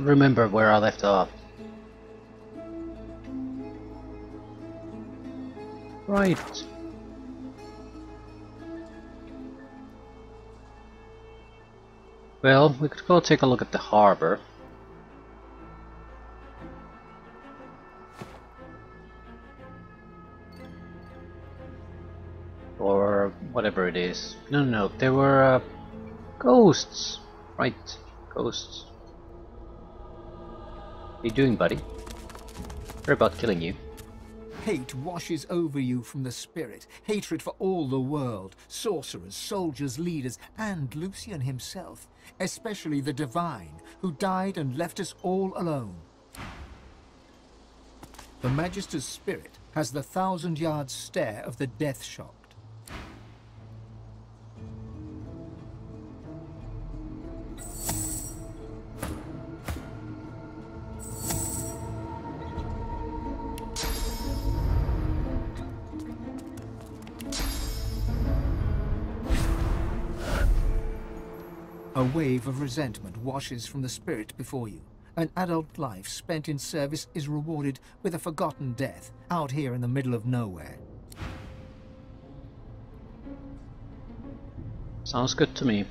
don't remember where I left off. Right. Well, we could go take a look at the harbor. Or whatever it is. No, there were ghosts. Right, ghosts. What are you doing, buddy? They're about killing you. Hate washes over you from the spirit. Hatred for all the world. Sorcerers, soldiers, leaders, and Lucian himself. Especially the Divine, who died and left us all alone. The Magister's spirit has the 1,000-yard stare of the death-shocked. A wave of resentment washes from the spirit before you. An adult life spent in service is rewarded with a forgotten death, out here in the middle of nowhere. Sounds good to me.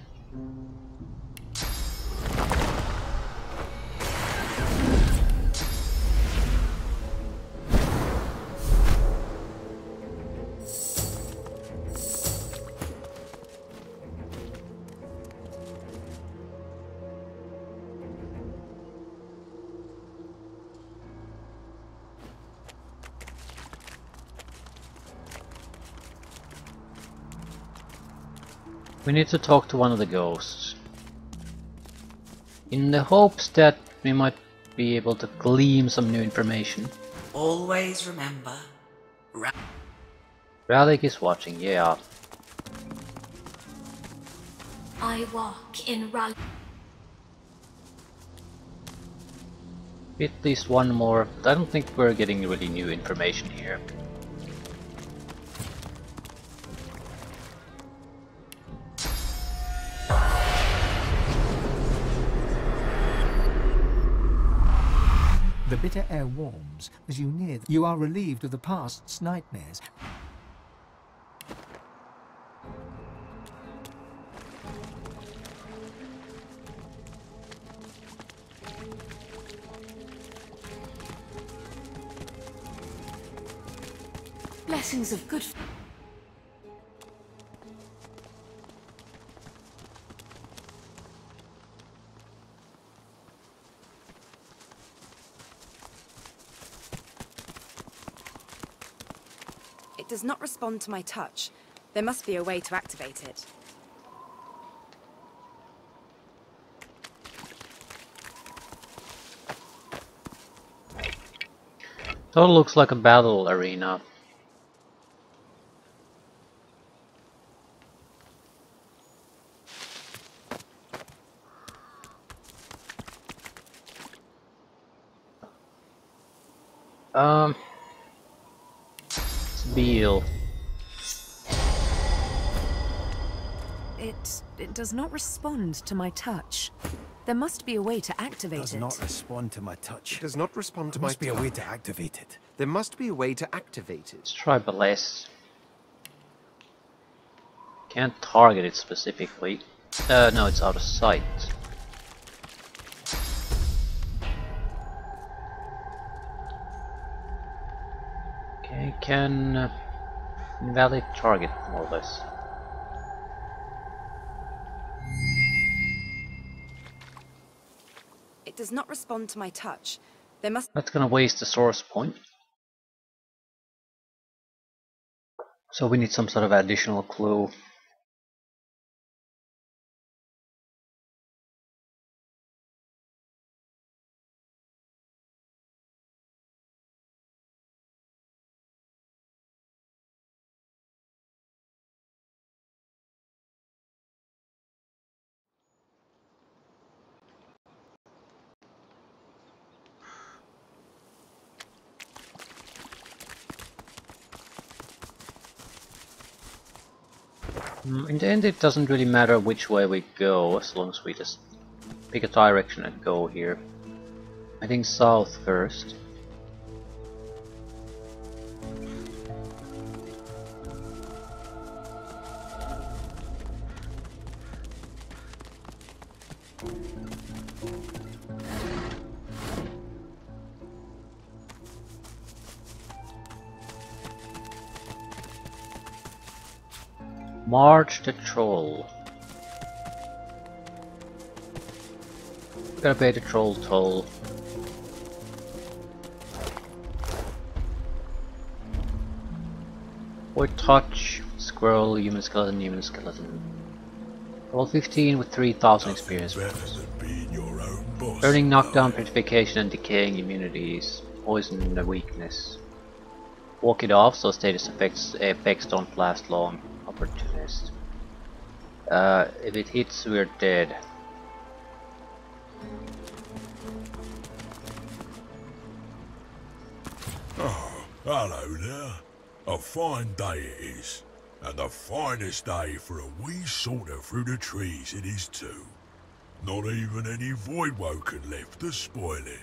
We need to talk to one of the ghosts, in the hopes that we might be able to glean some new information. Always remember, Ralik is watching, yeah. I walk in Raleigh. At least one more, but I don't think we're getting really new information here. The bitter air warms as you near. You are relieved of the past's nightmares. Blessings of good. It does not respond to my touch. There must be a way to activate it. It all looks like a battle arena. Beal. It does not respond to my touch. There must be a way to activate it. Does not respond to my touch. It does not respond to There my must be a touch. way to activate it. There must be a way to activate it. Let's try Bless. Can't target it specifically. No, it's out of sight. Okay, can invalid target more or less. It does not respond to my touch. There must. That's gonna waste the source point. So we need some sort of additional clue. In the end, it doesn't really matter which way we go, as long as we just pick a direction and go here. I think south first. March the Troll. Gotta pay the troll toll. Void Touch, Squirrel, Human Skeleton, Human Skeleton. Level 15 with 3000 experience points. Earning knockdown, petrification and decaying immunities. Poison and a weakness. Walk it off so status effects don't last long. Opportunist. If it hits, we're dead. Oh, hello there. A fine day it is. And the finest day for a wee saunter through the trees it is too. Not even any Voidwoken left to spoil it.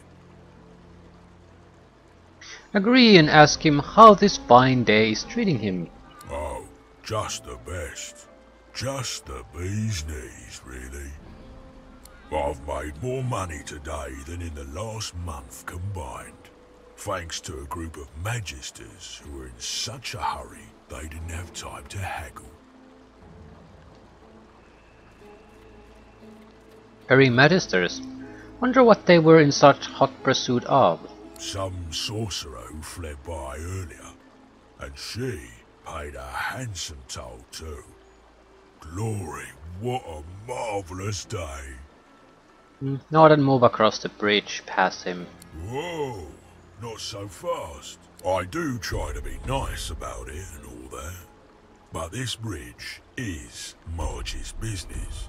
Agree and ask him how this fine day is treating him. Oh, just the best. Just the bee's knees, really. I've made more money today than in the last month combined. Thanks to a group of magisters who were in such a hurry they didn't have time to haggle. Harry Magisters. Wonder what they were in such hot pursuit of. Some sorcerer who fled by earlier, and she paid a handsome toll too. Glory, what a marvellous day. Now then move across the bridge past him. Whoa, not so fast. I do try to be nice about it and all that, but this bridge is Marge's business.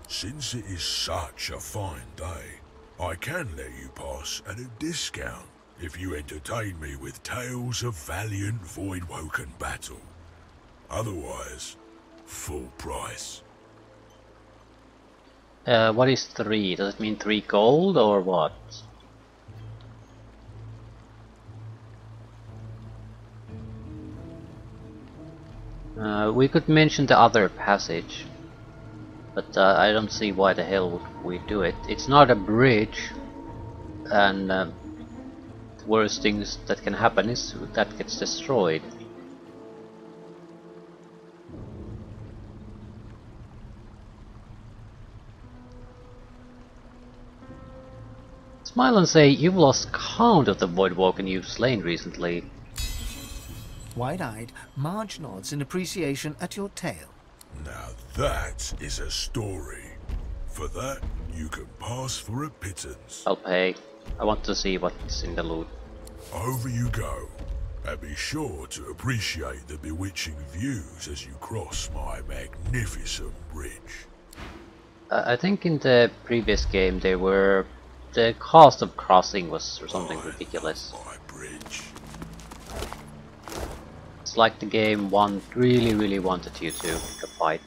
Since it is such a fine day, I can let you pass at a discount if you entertain me with tales of valiant Voidwoken battle. Otherwise, full price. What is 3? Does it mean 3 gold or what? We could mention the other passage, but I don't see why the hell would we do it. It's not a bridge, and the worst things that can happen is that gets destroyed. Smile and say you've lost count of the Voidwoken you've slain recently. Wide-eyed, Marge nods in appreciation at your tale. Now that is a story. For that, you can pass for a pittance. I'll pay. I want to see what's in the loot. Over you go. And be sure to appreciate the bewitching views as you cross my magnificent bridge. I think in the previous game the cost of crossing was something ridiculous. My bridge. It's like the game really wanted you to fight.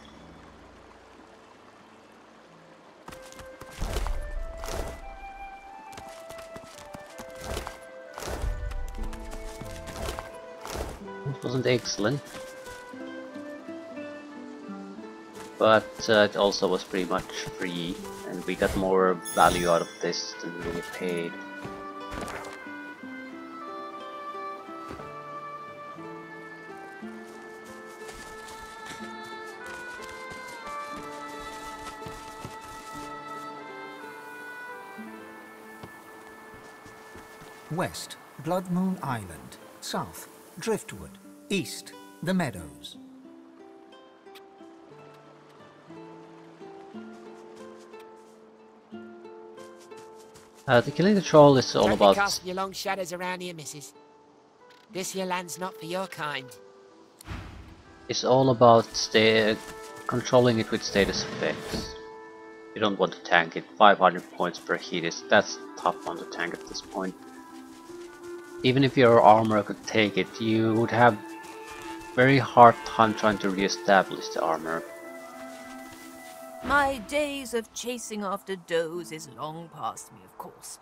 It wasn't excellent, but it also was pretty much free, and we got more value out of this than we paid. West, Blood Moon Island. South, Driftwood. East, the Meadows. The Killing the Troll is all Don't about... be casting your long shadows around here, missus. This here land's not for your kind. It's all about controlling it with status effects. You don't want to tank it. 500 points per hit that's tough one to tank at this point. Even if your armor could take it, you would have very hard time trying to re-establish the armor. My days of chasing after does is long past me, of course.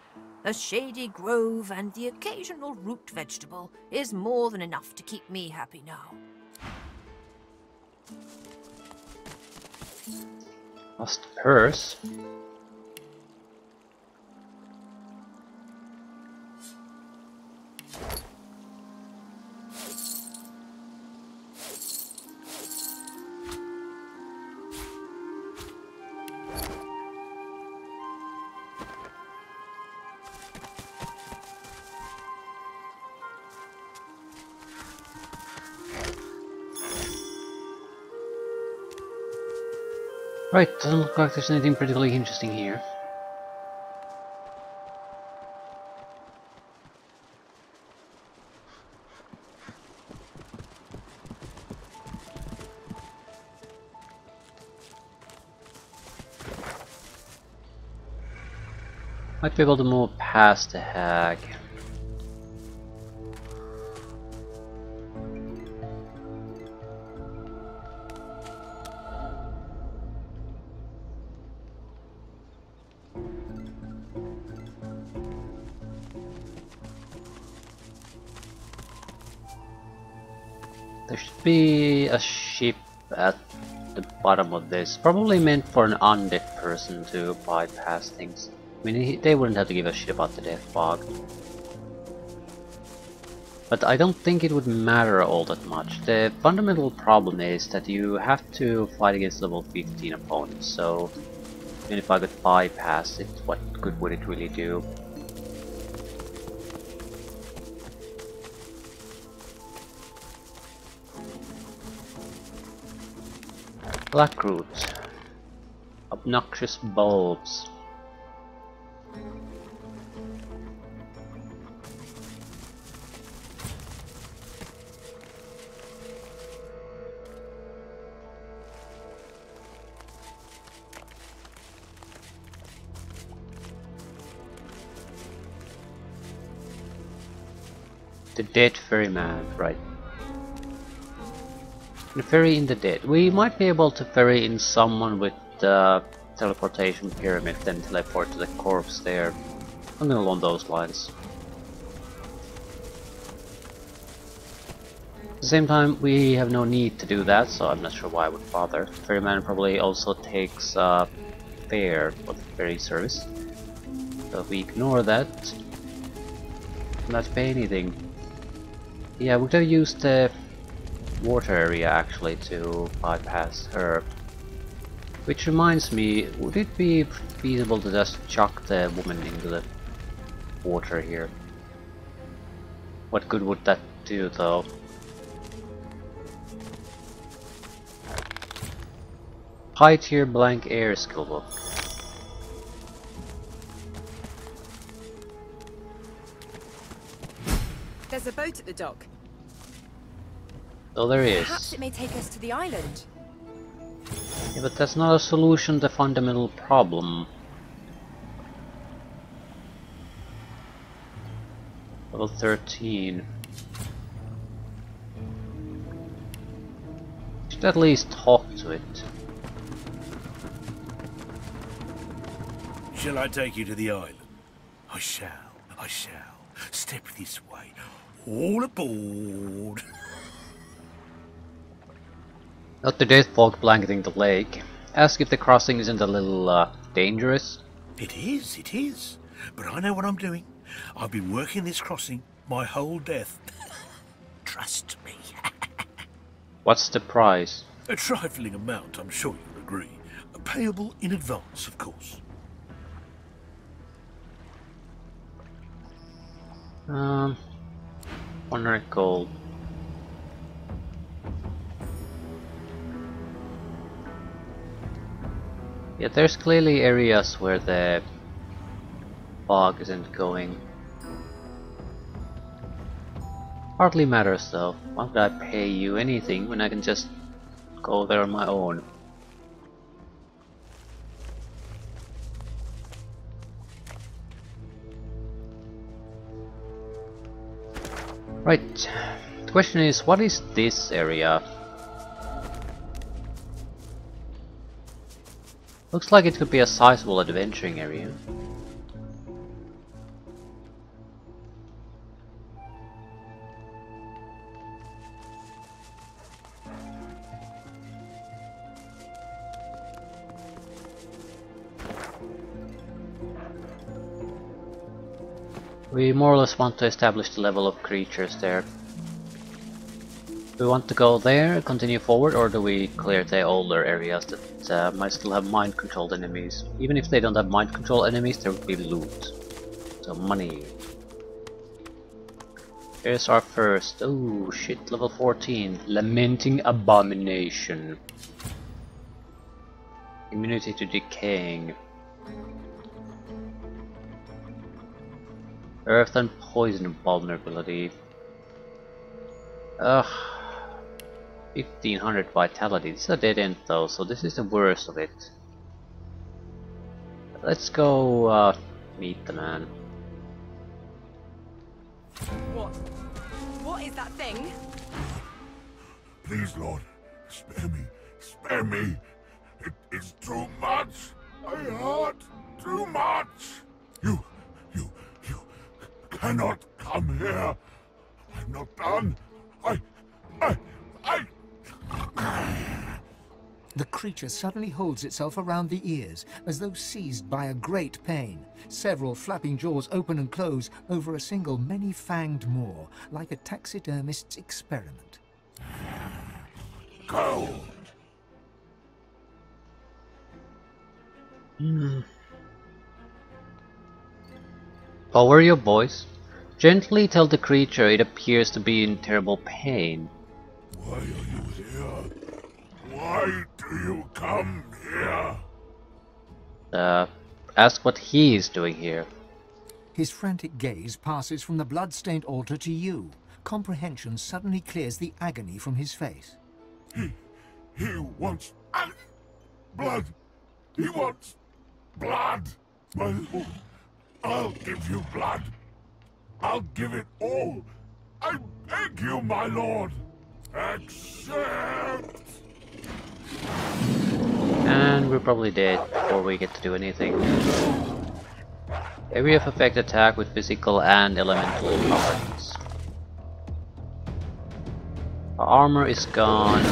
A shady grove and the occasional root vegetable is more than enough to keep me happy now. Lost purse. Right, doesn't look like there's anything particularly interesting here. Might be able to move past the hag. There should be a ship at the bottom of this, probably meant for an undead person to bypass things. I mean, they wouldn't have to give a shit about the death fog. But I don't think it would matter all that much. The fundamental problem is that you have to fight against level 15 opponents, so even if I could bypass it, what good would it really do? Blackroot. Obnoxious bulbs. The dead ferryman, right. The ferry in the dead. We might be able to ferry in someone with the teleportation pyramid, then teleport to the corpse there. Something along those lines. At the same time, we have no need to do that, so I'm not sure why I would bother. Ferryman probably also takes fare for the ferry service. So if we ignore that, not pay anything. Yeah, we could have used the water area actually to bypass her. Which reminds me, would it be feasible to just chuck the woman into the water here? What good would that do though? High tier blank air skill book. There's a boat at the dock. Oh, there is. Perhaps it may take us to the island. Yeah, but that's not a solution to the fundamental problem. Level 13. Should at least talk to it. Shall I take you to the island? I shall. I shall. Step this way. All aboard. Not the death fog blanketing the lake. Ask if the crossing isn't a little dangerous. It is. But I know what I'm doing. I've been working this crossing my whole death. Trust me. What's the price? A trifling amount, I'm sure you'll agree. Payable in advance, of course. 100 gold. Yeah, there's clearly areas where the fog isn't going. Hardly matters though. Why would I pay you anything when I can just go there on my own? Right. The question is, what is this area? Looks like it could be a sizable adventuring area. We more or less want to establish the level of creatures there. Do we want to go there, continue forward, or do we clear the older areas that might still have mind-controlled enemies? Even if they don't have mind-controlled enemies, there will be loot. So money. Here's our first, oh shit, level 14. Lamenting Abomination. Immunity to decaying. Earth and poison vulnerability. Ugh. 1500 vitality. This is a dead end though, so this is the worst of it. Let's go meet the man. What? What is that thing? Please, Lord, spare me. Spare me. It's too much. I hurt too much. You cannot come here. I'm not done. I. The creature suddenly holds itself around the ears, as though seized by a great pain. Several flapping jaws open and close over a single many-fanged maw, like a taxidermist's experiment. Go. Power your voice. Gently tell the creature it appears to be in terrible pain. Why are you here? Why do you come here? Ask what he is doing here. His frantic gaze passes from the blood-stained altar to you. Comprehension suddenly clears the agony from his face. He wants blood. He wants blood. My lord, I'll give you blood. I'll give it all. I beg you, my lord. Accept. And we're probably dead before we get to do anything. Area of effect attack with physical and elemental properties. Our armor is gone.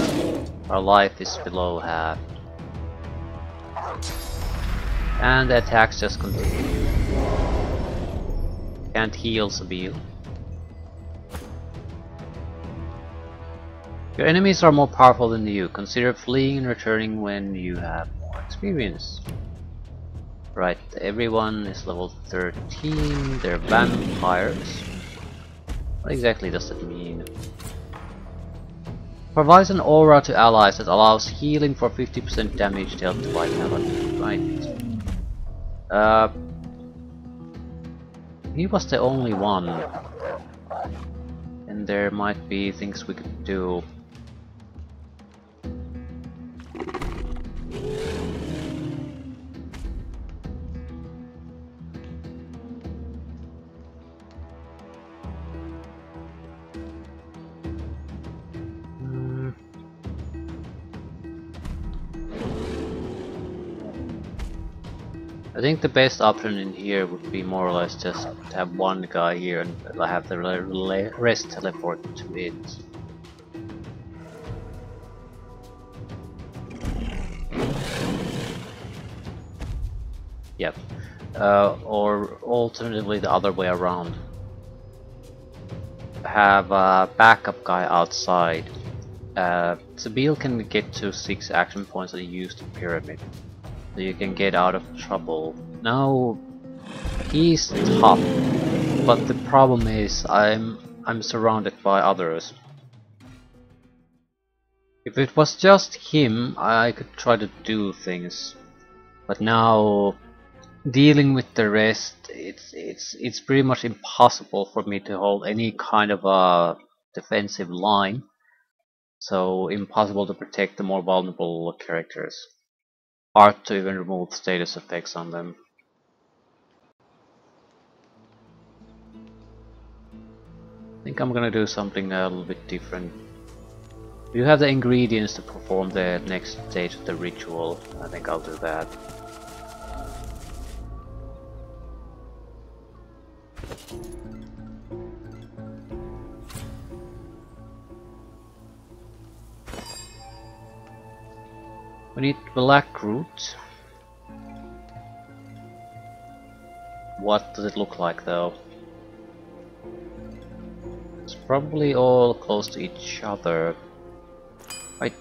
Our life is below half. And the attacks just continue. Can't heal Sabine. Your enemies are more powerful than you. Consider fleeing and returning when you have more experience. Right, everyone is level 13. They're vampires. What exactly does that mean? Provides an aura to allies that allows healing for 50% damage dealt to vitality. Right. He was the only one. And there might be things we could do. I think the best option in here would be more or less just to have one guy here and have the rest teleport to it. Yep. Or alternatively the other way around. Have a backup guy outside. Sabine can get to 6 action points and use the pyramid. So you can get out of trouble. Now he's tough, but the problem is I'm surrounded by others. If it was just him, I could try to do things, but now dealing with the rest, it's pretty much impossible for me to hold any kind of a defensive line. So impossible to protect the more vulnerable characters. Hard to even remove status effects on them. I think I'm gonna do something a little bit different. You have the ingredients to perform the next stage of the ritual. I think I'll do that. We need black root. What does it look like though? probably all close to each other. Right.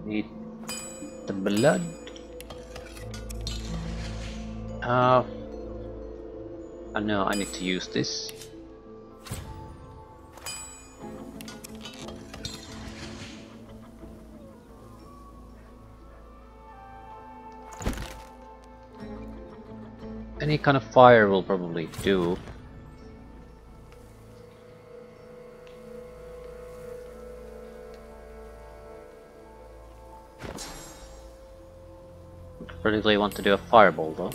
Need the blood. I know I need to use this. Any kind of fire will probably do. Particularly want to do a fireball though.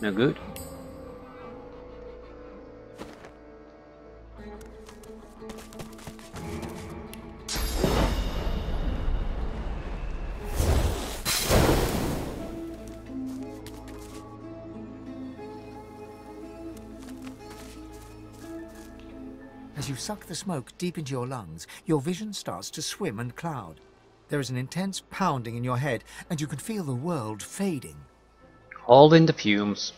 No good. As you suck the smoke deep into your lungs, your vision starts to swim and cloud. There is an intense pounding in your head, and you can feel the world fading. Hold in the fumes.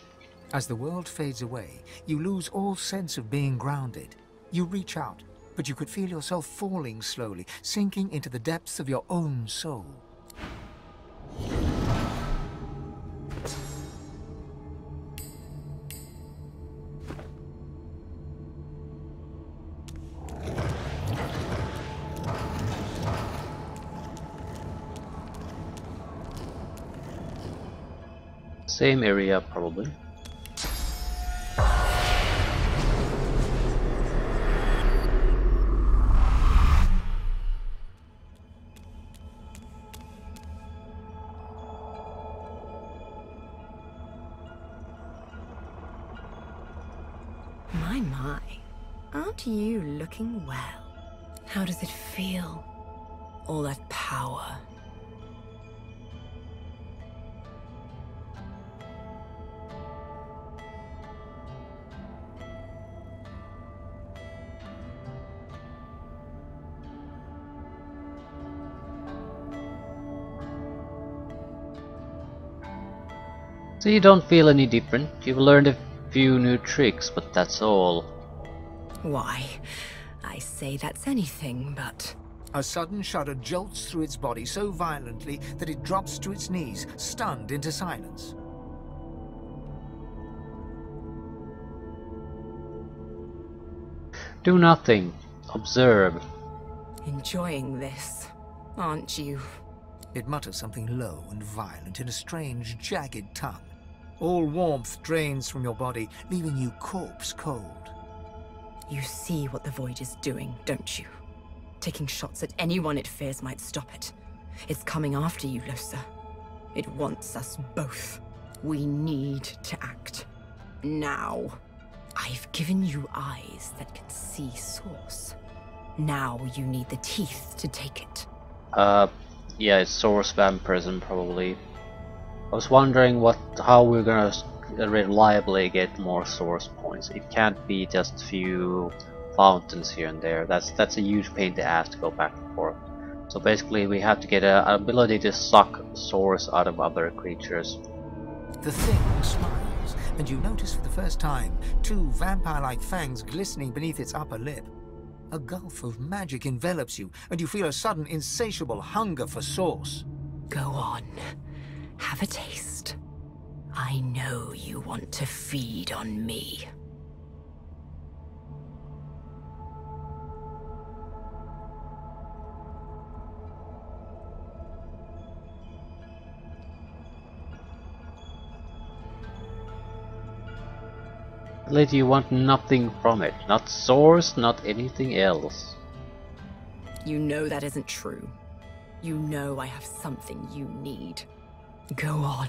As the world fades away, you lose all sense of being grounded. You reach out, but you could feel yourself falling slowly, sinking into the depths of your own soul. Same area, probably. My, aren't you looking well? How does it feel? All that power. So you don't feel any different. You've learned a few new tricks, but that's all. Why, I say that's anything but... A sudden shudder jolts through its body so violently that it drops to its knees, stunned into silence. Do nothing. Observe. Enjoying this, aren't you? It mutters something low and violent in a strange, jagged tongue. All warmth drains from your body, leaving you corpse cold. You see what the Void is doing, don't you? Taking shots at anyone it fears might stop it. It's coming after you, Losa. It wants us both. We need to act. Now. I've given you eyes that can see Source. Now you need the teeth to take it. Yeah, it's Source Vampirism, probably. I was wondering how we're gonna reliably get more Source points. It can't be just few fountains here and there. That's a huge pain in the ass to go back and forth. So basically we have to get an ability to suck Source out of other creatures. The thing smiles, and you notice for the first time two vampire-like fangs glistening beneath its upper lip. A gulf of magic envelops you, and you feel a sudden insatiable hunger for Source. Go on. Have a taste. I know you want to feed on me. Lady, you want nothing from it. Not Source, not anything else. You know that isn't true. You know I have something you need. Go on.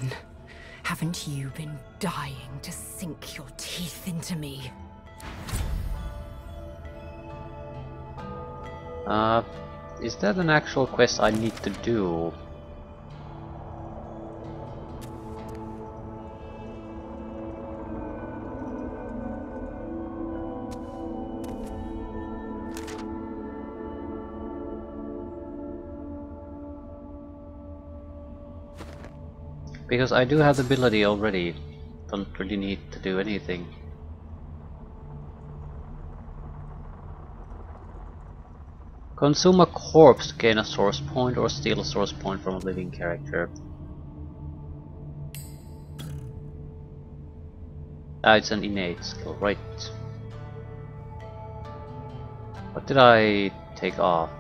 Haven't you been dying to sink your teeth into me? Is that an actual quest I need to do? Because I do have the ability already. Don't really need to do anything. Consume a corpse to gain a source point or steal a source point from a living character. Ah, it's an innate skill, right. What did I take off?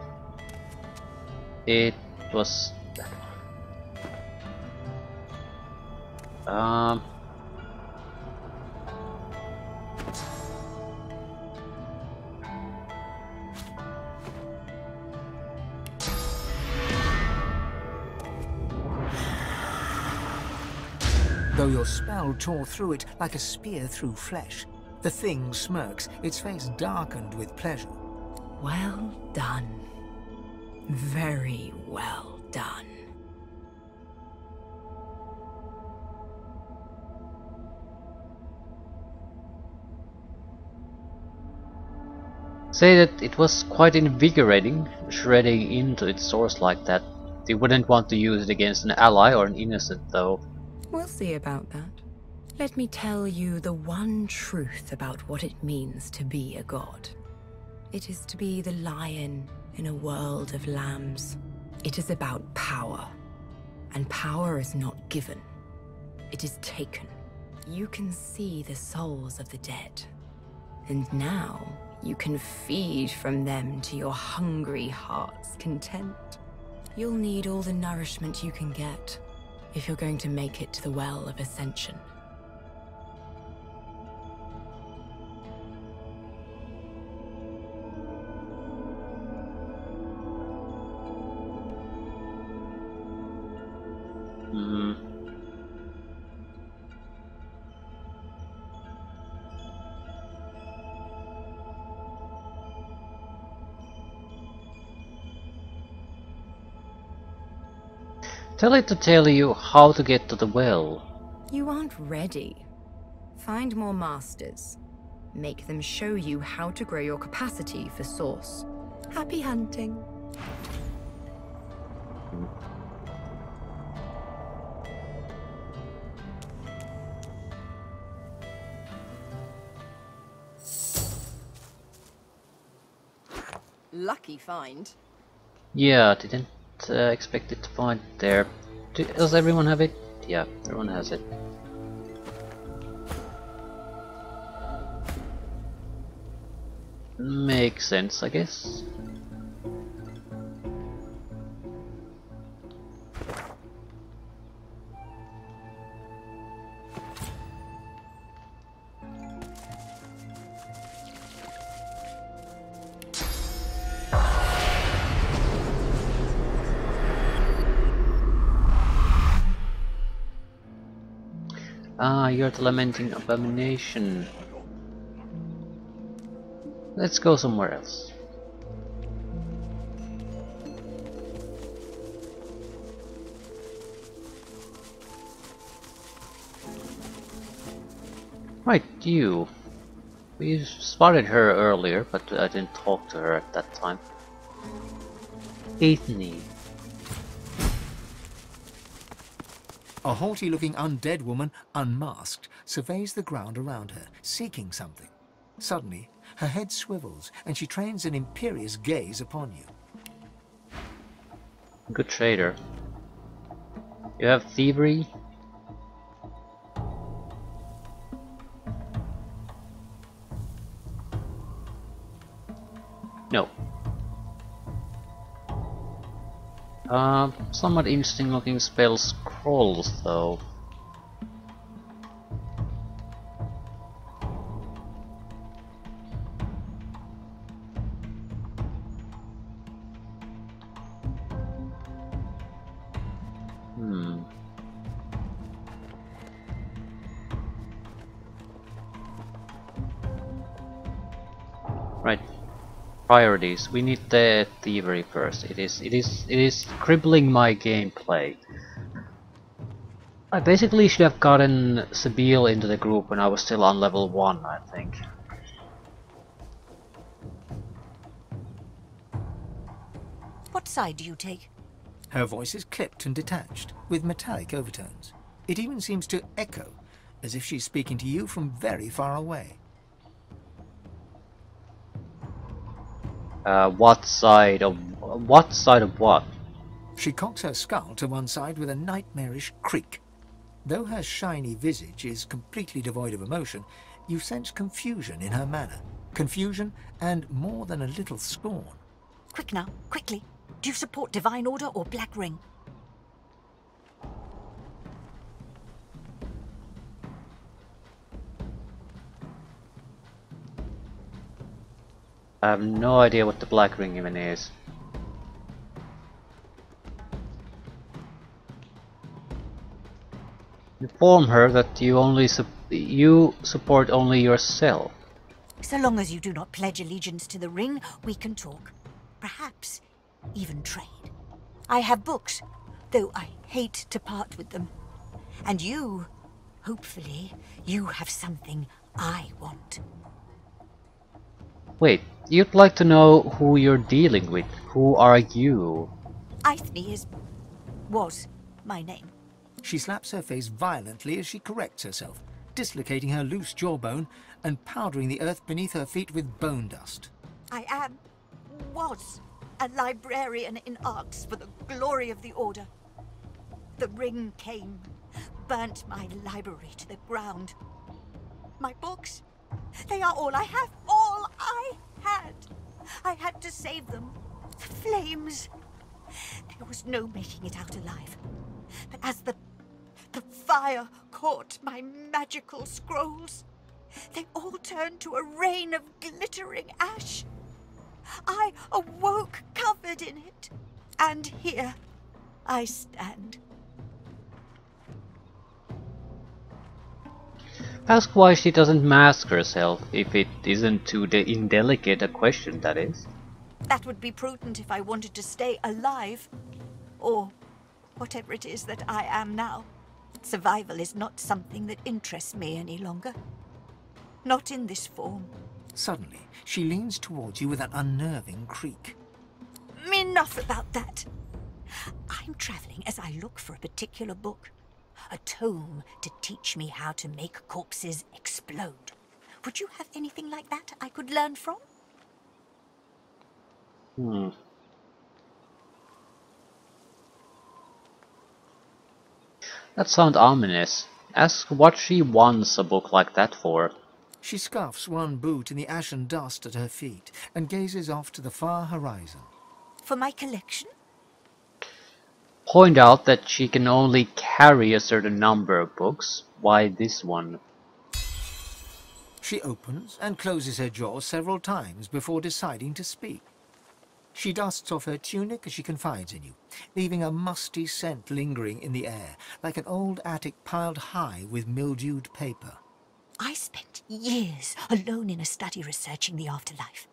It was that one. Though your spell tore through it like a spear through flesh, the thing smirks, its face darkened with pleasure. Well done. Very well done. Say that it was quite invigorating, shredding into its source like that. They wouldn't want to use it against an ally or an innocent, though. We'll see about that. Let me tell you the one truth about what it means to be a god. It is to be the lion in a world of lambs. It is about power. And power is not given. It is taken. You can see the souls of the dead. And now you can feed from them to your hungry heart's content. You'll need all the nourishment you can get if you're going to make it to the Well of Ascension. Tell it to tell you how to get to the well. You aren't ready. Find more masters. Make them show you how to grow your capacity for Source. Happy hunting. Lucky find. Yeah, didn't expect it to find it there. Does everyone have it? Yeah, everyone has it. Makes sense, I guess. Ah, you're the lamenting abomination. Let's go somewhere else. Right, you. We spotted her earlier, but I didn't talk to her at that time. Ethne. A haughty-looking undead woman, unmasked, surveys the ground around her, seeking something. Suddenly, her head swivels, and she trains an imperious gaze upon you. Good trader. You have thievery? No. Somewhat interesting looking spell scrolls though. Right. Priorities. We need the thievery first. It is crippling my gameplay. I basically should have gotten Sabine into the group when I was still on level 1, I think. What side do you take? Her voice is clipped and detached, with metallic overtones. It even seems to echo, as if she's speaking to you from very far away. What side of what? She cocks her skull to one side with a nightmarish creak. Though her shiny visage is completely devoid of emotion, you sense confusion in her manner. Confusion and more than a little scorn. Quick now, quickly. Do you support Divine Order or Black Ring? I have no idea what the Black Ring even is. Inform her that you support only yourself. So long as you do not pledge allegiance to the ring, we can talk. Perhaps even trade. I have books, though I hate to part with them. And you, hopefully, you have something I want. Wait, you'd like to know who you're dealing with? Who are you? Eithne was my name. She slaps her face violently as she corrects herself, dislocating her loose jawbone and powdering the earth beneath her feet with bone dust. I was a librarian in arts for the glory of the Order. The ring came, burnt my library to the ground. My books, they are all I have, all I had. I had to save them. The flames. There was no making it out alive. But as the fire caught my magical scrolls, they all turned to a rain of glittering ash. I awoke covered in it, and here I stand. Ask why she doesn't mask herself, if it isn't too indelicate a question, that is. That would be prudent if I wanted to stay alive, or whatever it is that I am now. Survival is not something that interests me any longer. Not in this form. Suddenly, she leans towards you with an unnerving creak. Enough about that. I'm traveling as I look for a particular book. A tome to teach me how to make corpses explode. Would you have anything like that I could learn from? That sounds ominous. Ask what she wants a book like that for. She scuffs one boot in the ashen dust at her feet and gazes off to the far horizon. For my collection? Point out that she can only carry a certain number of books. Why this one? She opens and closes her jaw several times before deciding to speak. She dusts off her tunic as she confides in you, leaving a musty scent lingering in the air, like an old attic piled high with mildewed paper. I spent years alone in a study researching the afterlife.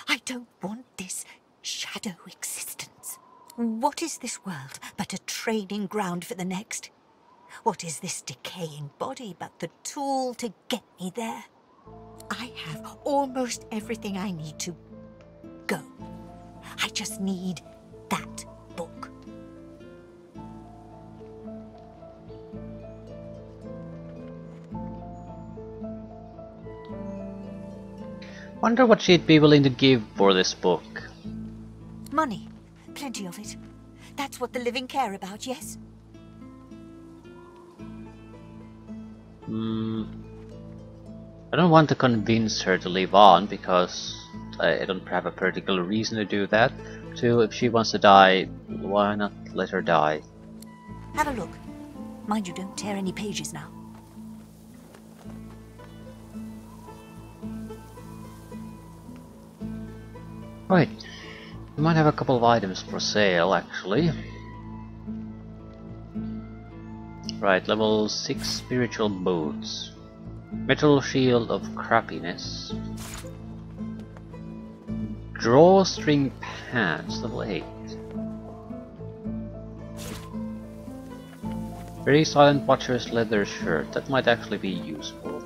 I don't want this shadow existence. What is this world but a training ground for the next? What is this decaying body but the tool to get me there? I have almost everything I need to go. I just need that book. Wonder what she'd be willing to give for this book. Money. Plenty of it. That's what the living care about, yes? I don't want to convince her to live on, because I don't have a particular reason to do that. Two, if she wants to die, why not let her die? Have a look. Mind you don't tear any pages now. Right. We might have a couple of items for sale, actually. Right, level 6 spiritual boots. Metal shield of crappiness. Drawstring pants, level 8. Very Silent Watcher's leather shirt, that might actually be useful.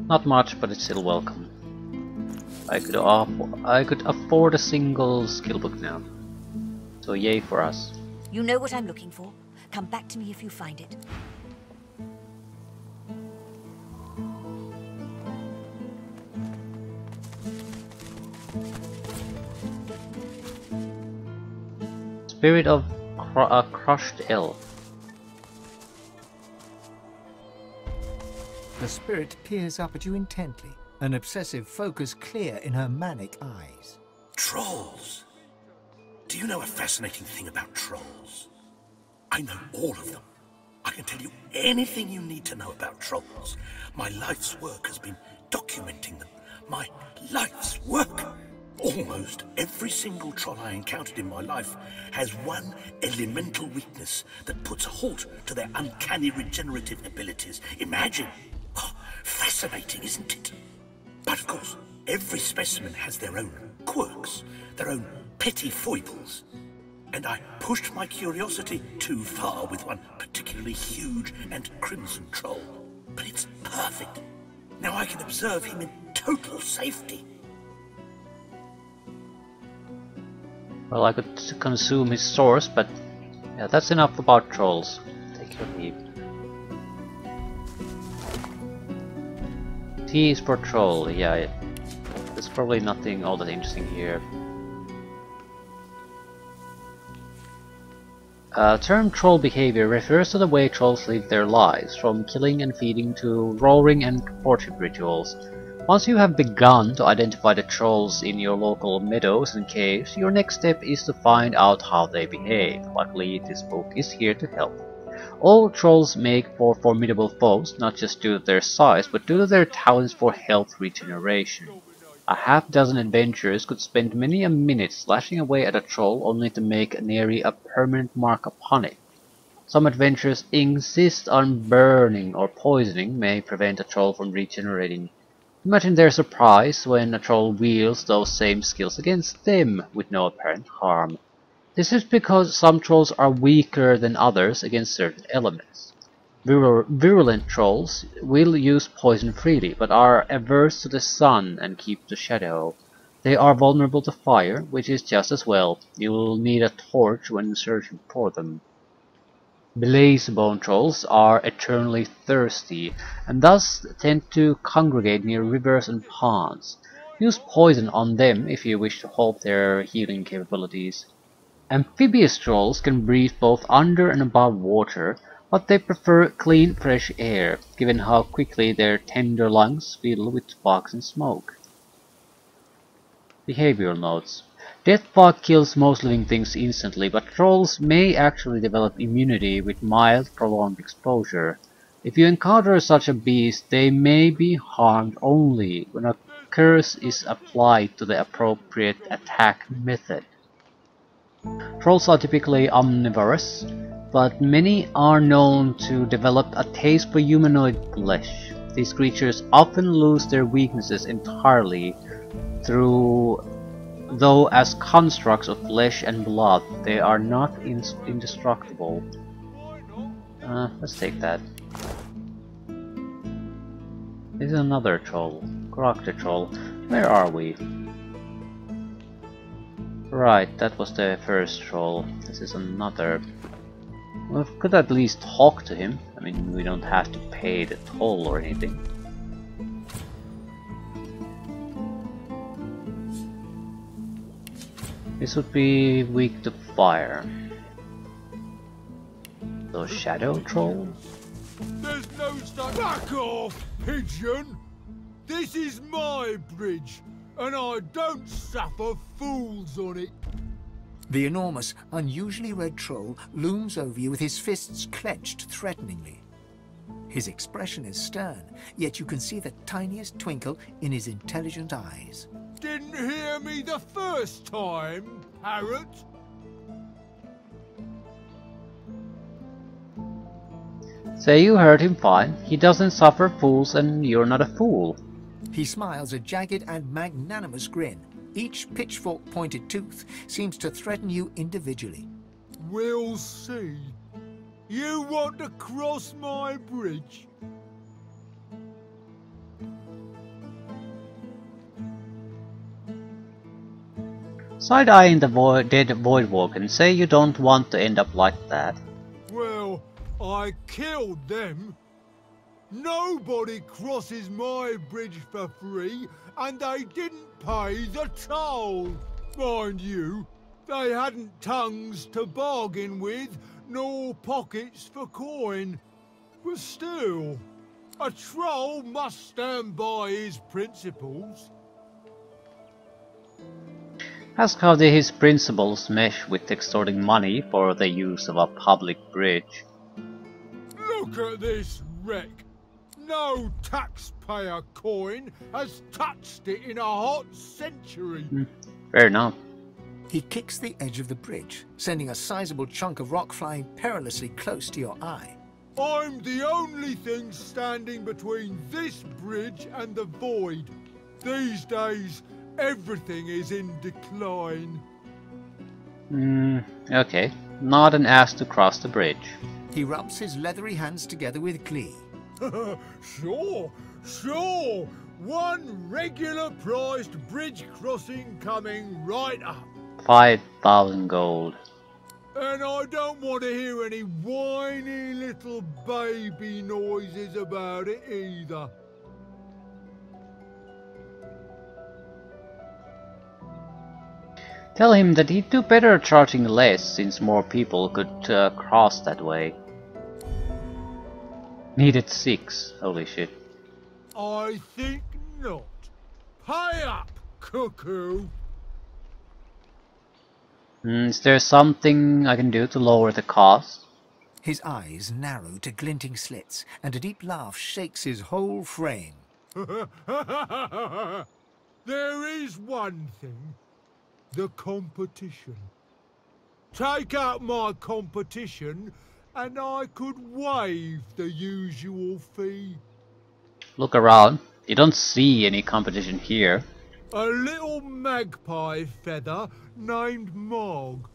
Not much, but it's still welcome. I could afford a single skill book now. So yay for us. You know what I'm looking for. Come back to me if you find it. Spirit of a crushed elf. The spirit peers up at you intently, an obsessive focus clear in her manic eyes. Trolls! Do you know a fascinating thing about trolls? I know all of them. I can tell you anything you need to know about trolls. My life's work has been documenting them. My life's work! Almost every single troll I encountered in my life has one elemental weakness that puts a halt to their uncanny regenerative abilities. Imagine! Oh, fascinating, isn't it? But of course, every specimen has their own quirks, their own petty foibles. And I pushed my curiosity too far with one particularly huge and crimson troll. But it's perfect. Now I can observe him in total safety. Well, I could consume his source, but yeah, that's enough about trolls. Take your leave. T is for troll, yeah. There's probably nothing all that interesting here. Term troll behavior refers to the way trolls live their lives, from killing and feeding to roaring and courtship rituals. Once you have begun to identify the trolls in your local meadows and caves, your next step is to find out how they behave. Luckily, this book is here to help. All trolls make for formidable foes, not just due to their size, but due to their talents for health regeneration. A half-dozen adventurers could spend many a minute slashing away at a troll only to make nary a permanent mark upon it. Some adventurers insist on burning or poisoning may prevent a troll from regenerating. Imagine their surprise when a troll wields those same skills against them with no apparent harm. This is because some trolls are weaker than others against certain elements. Virulent trolls will use poison freely, but are averse to the sun and keep the shadow. They are vulnerable to fire, which is just as well. You will need a torch when searching for them. Blazebone trolls are eternally thirsty, and thus tend to congregate near rivers and ponds. Use poison on them if you wish to halt their healing capabilities. Amphibious trolls can breathe both under and above water, but they prefer clean, fresh air, given how quickly their tender lungs fill with sparks and smoke. Behavioral notes. Death fog kills most living things instantly, but trolls may actually develop immunity with mild, prolonged exposure. If you encounter such a beast, they may be harmed only when a curse is applied to the appropriate attack method. Trolls are typically omnivorous, but many are known to develop a taste for humanoid flesh. These creatures often lose their weaknesses entirely, though as constructs of flesh and blood, they are not indestructible. Let's take that. This is another troll. Character troll. Where are we? Right, that was the first troll. This is another. We could at least talk to him. I mean, we don't have to pay the toll or anything. This would be weak to fire. So shadow troll? There's no stuff. Back off, pigeon! This is my bridge, and I don't suffer fools on it. The enormous, unusually red troll looms over you with his fists clenched threateningly. His expression is stern, yet you can see the tiniest twinkle in his intelligent eyes. Didn't hear me the first time, parrot? Say you heard him fine. He doesn't suffer fools and you're not a fool. He smiles a jagged and magnanimous grin. Each pitchfork-pointed tooth seems to threaten you individually. We'll see. You want to cross my bridge? Side-eyeing the dead Voidwalk and say you don't want to end up like that. Well, I killed them. Nobody crosses my bridge for free, and they didn't pay the toll. Mind you, they hadn't tongues to bargain with, nor pockets for coin. But still, a troll must stand by his principles. Ask how his principles mesh with extorting money for the use of a public bridge. Look at this wreck. No taxpayer coin has touched it in a hot century. Fair enough. He kicks the edge of the bridge, sending a sizable chunk of rock flying perilously close to your eye. I'm the only thing standing between this bridge and the void. These days, everything is in decline. Okay. Not an ass to cross the bridge. He rubs his leathery hands together with glee. Sure. One regular priced bridge crossing coming right up. 5,000 gold. And I don't want to hear any whiny little baby noises about it either. Tell him that he'd do better charging less, since more people could cross that way. Needed 6. Holy shit. I think not. Pay up, cuckoo. Is there something I can do to lower the cost? His eyes narrow to glinting slits, and a deep laugh shakes his whole frame. There is one thing. The competition. Take out my competition, and I could waive the usual fee. Look around. You don't see any competition here. A little magpie feather named Mog.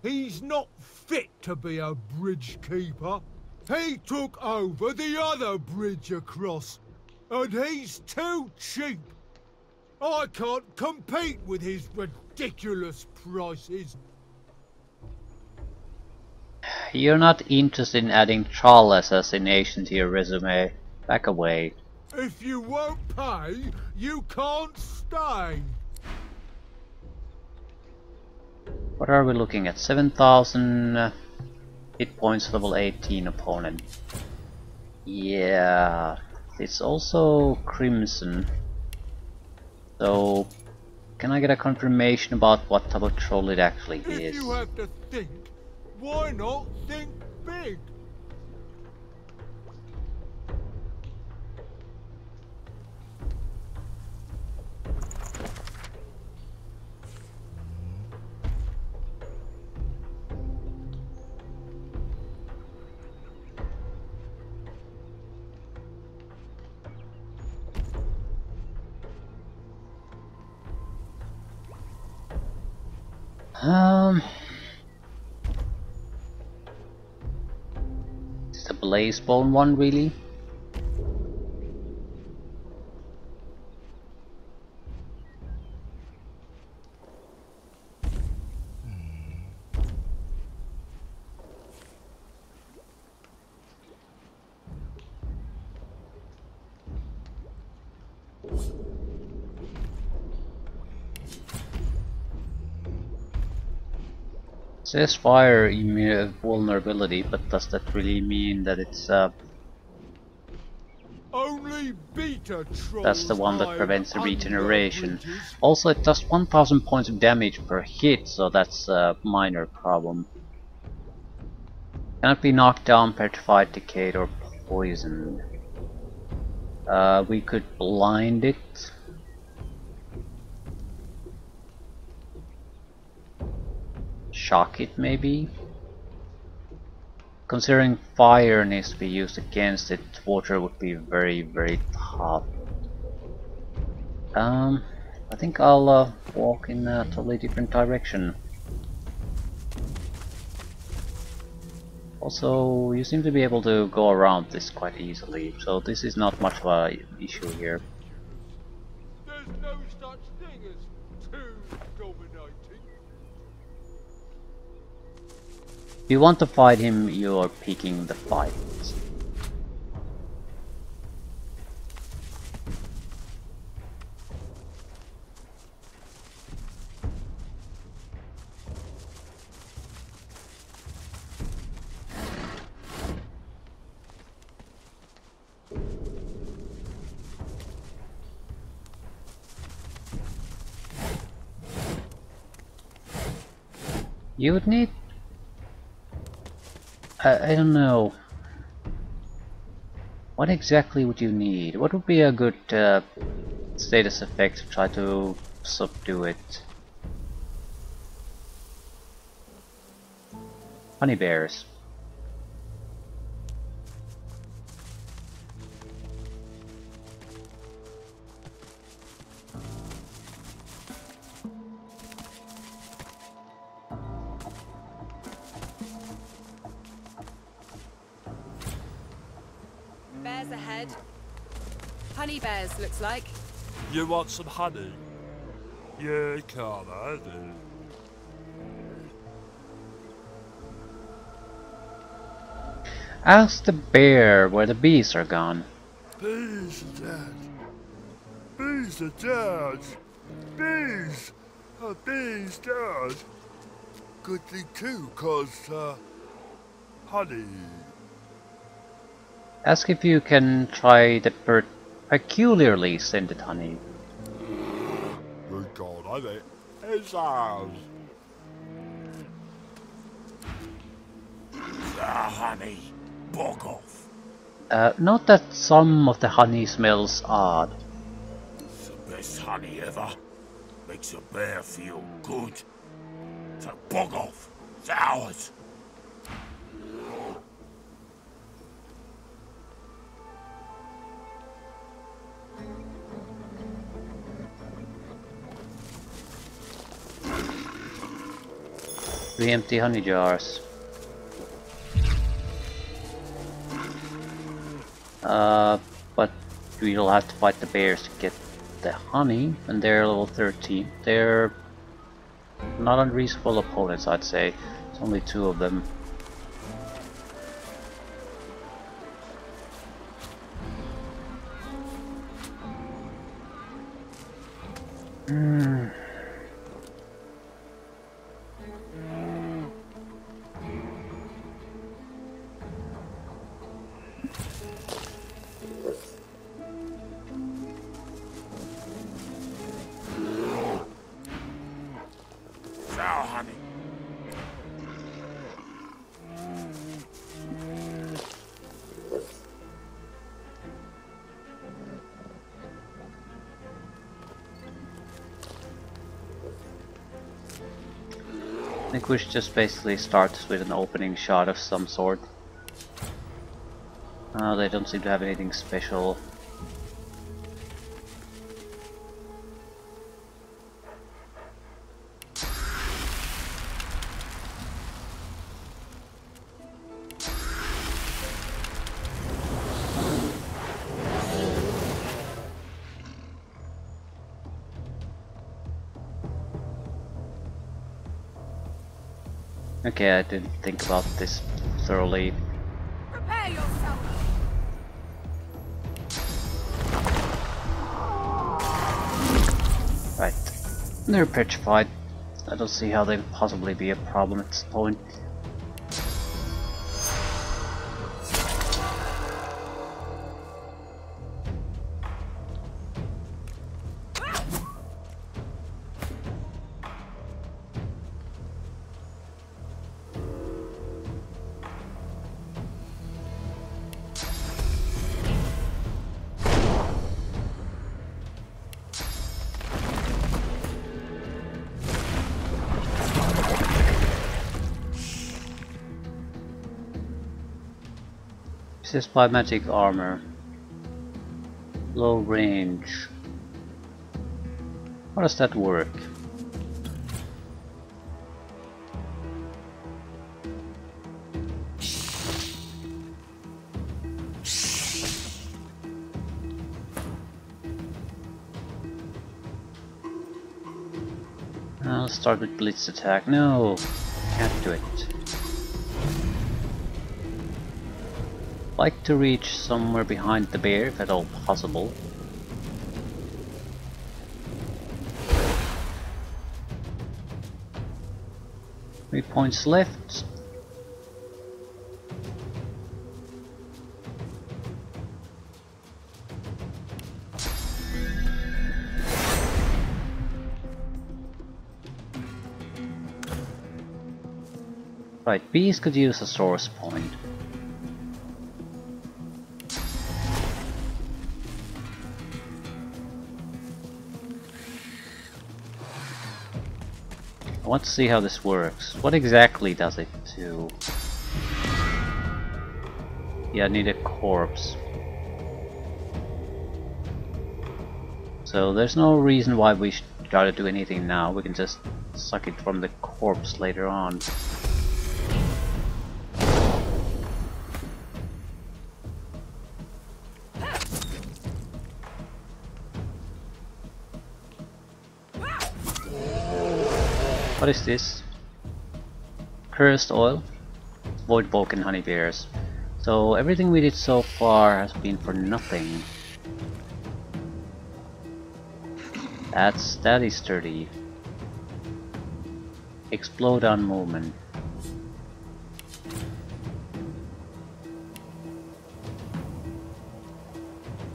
He's not fit to be a bridge keeper. He took over the other bridge across, and he's too cheap. I can't compete with his ridiculous prices. You're not interested in adding troll assassination to your resume. Back away. If you won't pay, you can't stay. What are we looking at? 7,000 hit points, level 18 opponent. Yeah, it's also Crimson. So, can I get a confirmation about what type of troll it actually is? If you have to think, why not think big? Is the Blazebone one really? It says fire vulnerability, but does that really mean that it's Only beta trolls that's the one that hide prevents the under regeneration. bridges. Also, it does 1,000 points of damage per hit, so that's a minor problem. Cannot be knocked down, petrified, decayed, or poisoned. We could blind it. Shock it, maybe? Considering fire needs to be used against it, water would be very, very tough. I think I'll walk in a totally different direction. Also, you seem to be able to go around this quite easily, so this is not much of an issue here. There's no such thing as too dominating. If you want to fight him, you're picking the fight. You would need... I don't know. What exactly would you need? What would be a good status effect to try to subdue it? Honey bears. Bears ahead. Honey bears, looks like. You want some honey? Yeah, come on. Ask the bear where the bees are gone. Bees are dead. Bees are dead. Bees! Bees dead. Good thing too, cause, honey. Ask if you can try the peculiarly scented honey. Good God, honey. It's ours. The honey. Bog off. Note that some of the honey smells odd. It's the best honey ever. Makes a bear feel good. So bog off. It's ours. Three empty honey jars. But we'll have to fight the bears to get the honey, and they're level 13. They're not unreasonable opponents, I'd say. There's only 2 of them. Sour honey. I think we should just basically start with an opening shot of some sort. They don't seem to have anything special. Okay, I didn't think about this thoroughly. Prepare yourself. Right, they're petrified. I don't see how they could possibly be a problem at this point. This is by magic armor. Low range. How does that work? Let's start with blitz attack. No, can't do it. like to reach somewhere behind the bear if at all possible. Three points left. Right, bees could use a source point. I want to see how this works. What exactly does it do? Yeah, I need a corpse. So there's no reason why we should gotta do anything now. We can just suck it from the corpse later on. What is this? Cursed oil? Void Vulcan honey bears. So everything we did so far has been for nothing. That is sturdy. Explode on movement.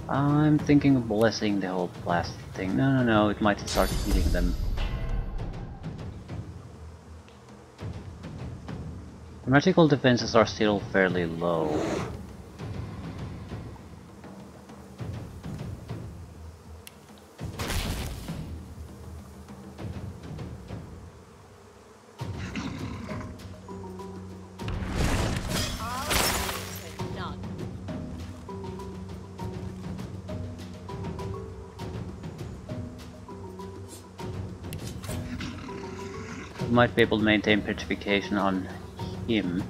I'm thinking of blessing the whole blast thing. No, it might start healing them. Magical defenses are still fairly low. We might be able to maintain petrification on him.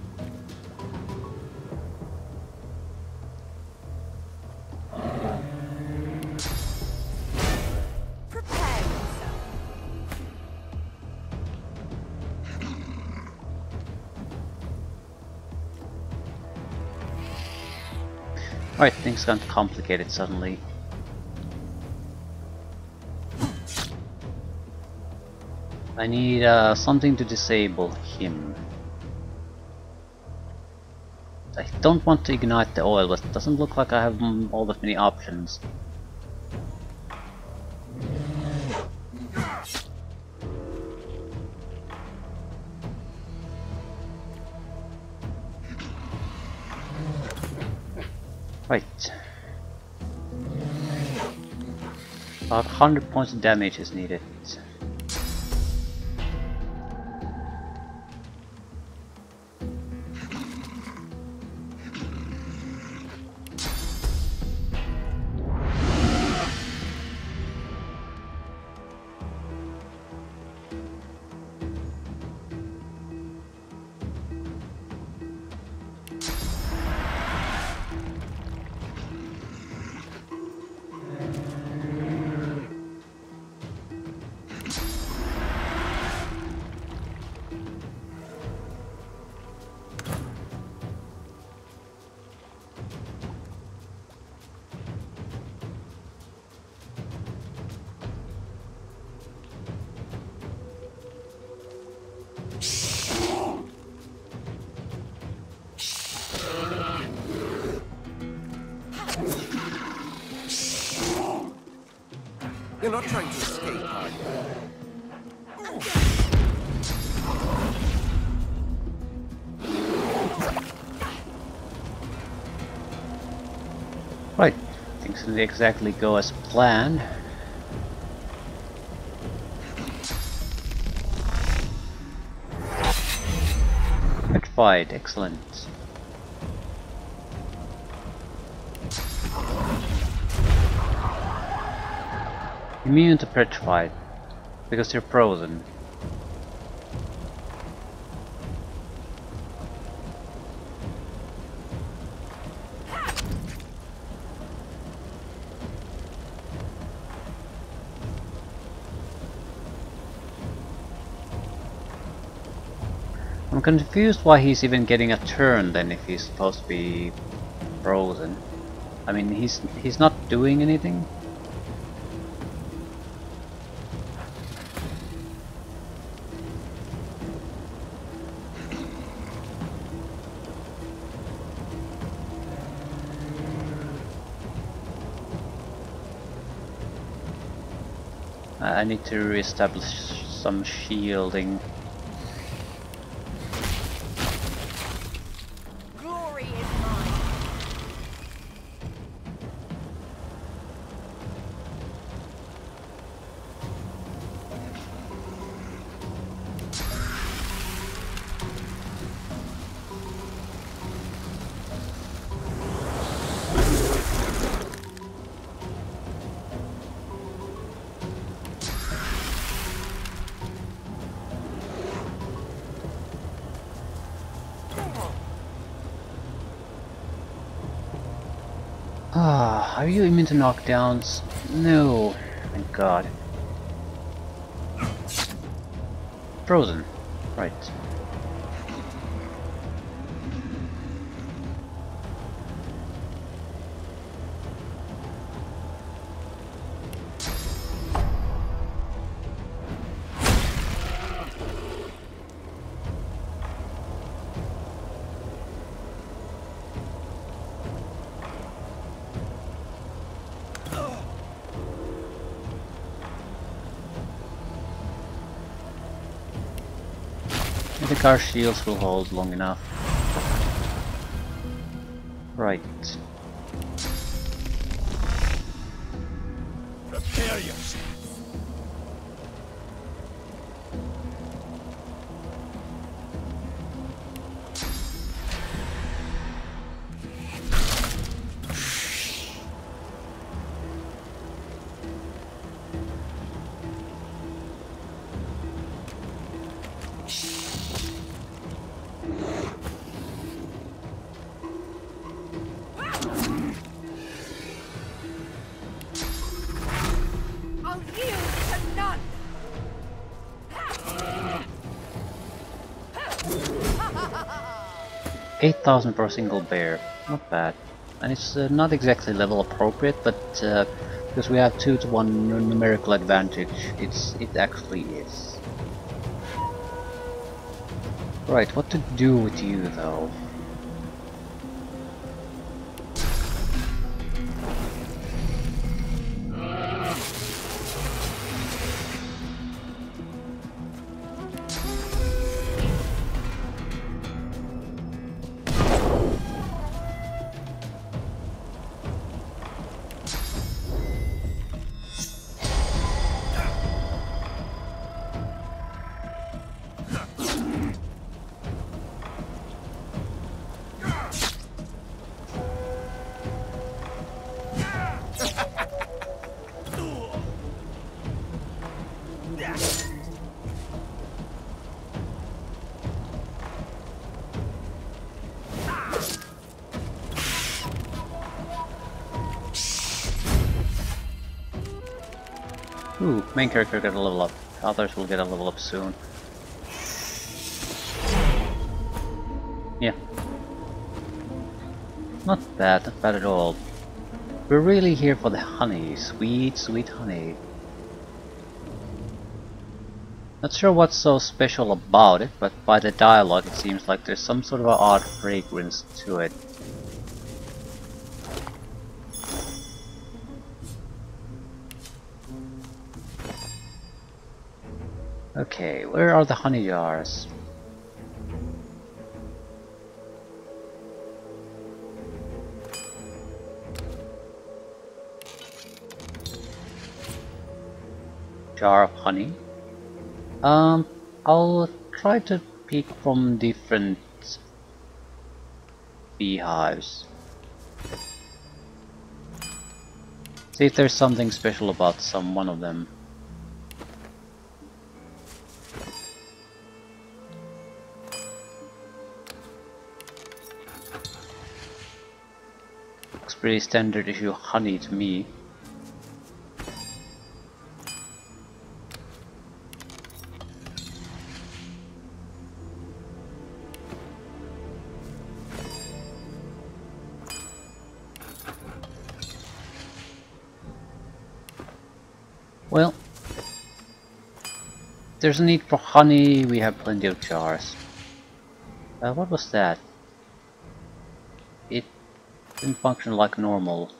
Right, things got complicated suddenly. I need something to disable him. I don't want to ignite the oil, but it doesn't look like I have all that many options. Right. About 100 points of damage is needed. You're not trying to escape, are you? Right, things didn't exactly go as planned. Petrified, excellent. Immune to petrified, because you're frozen. I'm confused why he's even getting a turn then if he's supposed to be frozen. I mean, he's not doing anything. I need to reestablish some shielding. Glory is mine. Ah, are you immune to knockdowns? No, thank God. Frozen, right. I think our shields will hold long enough. Right. Prepare yourself. I'll yield to none. 8,000 per single bear, not bad. And it's not exactly level appropriate, but because we have 2-to-1 numerical advantage, it actually is. Right, what to do with you though? Ooh, main character got a level up. Others will get a level up soon. Yeah. Not bad at all. We're really here for the honey. Sweet, sweet honey. Not sure what's so special about it, but by the dialogue it seems like there's some sort of an odd fragrance to it. Okay, where are the honey jars? Jar of honey. I'll try to pick from different beehives. See if there's something special about one of them. Looks pretty standard issue honey to me. Well, if there's a need for honey, we have plenty of jars. What was that? It didn't function like normal.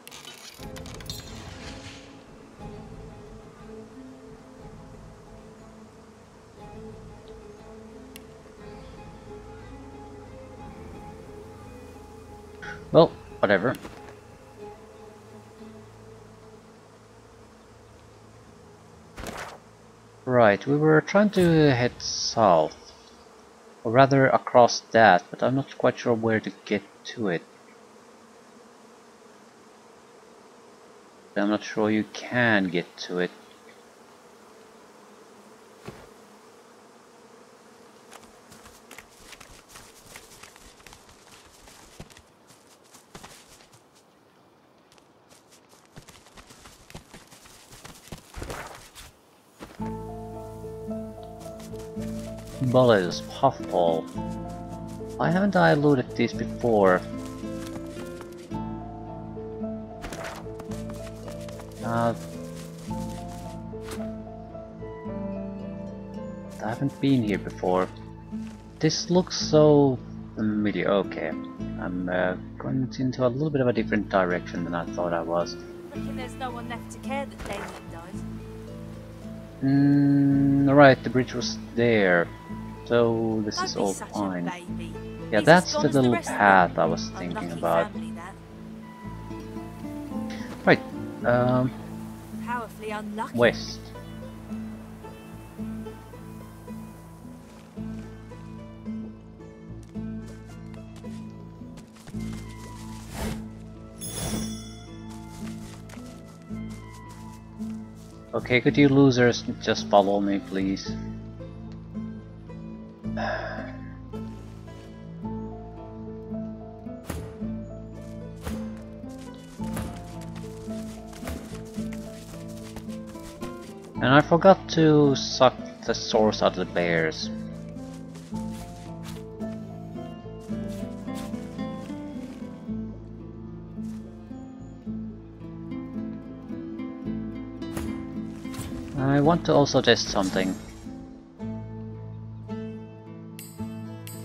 Well, whatever. Right, we were trying to head south. Or rather across that, but I'm not quite sure where to get to it. I'm not sure you can get to it. Bullets, puffball. Why haven't I looted these before? I haven't been here before. This looks so familiar. Okay, I'm going into a little bit of a different direction than I thought I was. Reckon there's no one left to care that Damien died. Right, the bridge was there, so this is all fine. Yeah, that's the little path I was thinking about. Right, Powerfully unlucky. west. Okay, could you losers just follow me, please? And I forgot to suck the source out of the bears. I want to also test something.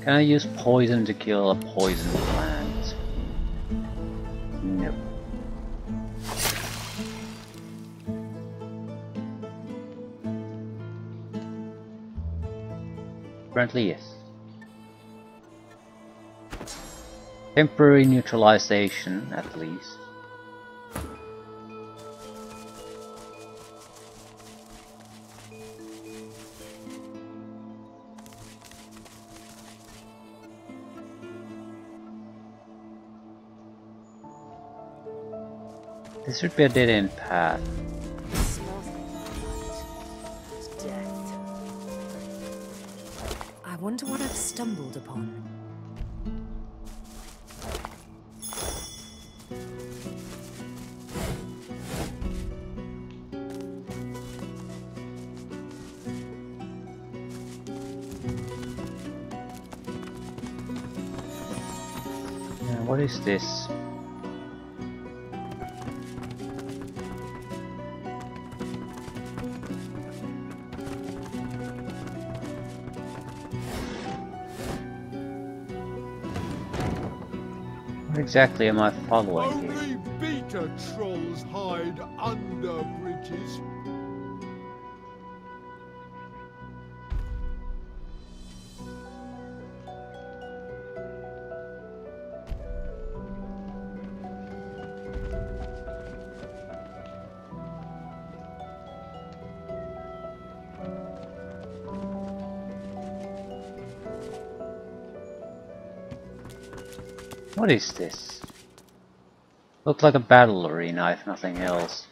Can I use poison to kill a poison plant? No. Apparently yes. Temporary neutralization, at least. This should be a dead-end path. I wonder what I've stumbled upon. What is this? What exactly am I following here? Only beta trolls hide under bridges. What is this? Looked like a battle arena, if nothing else.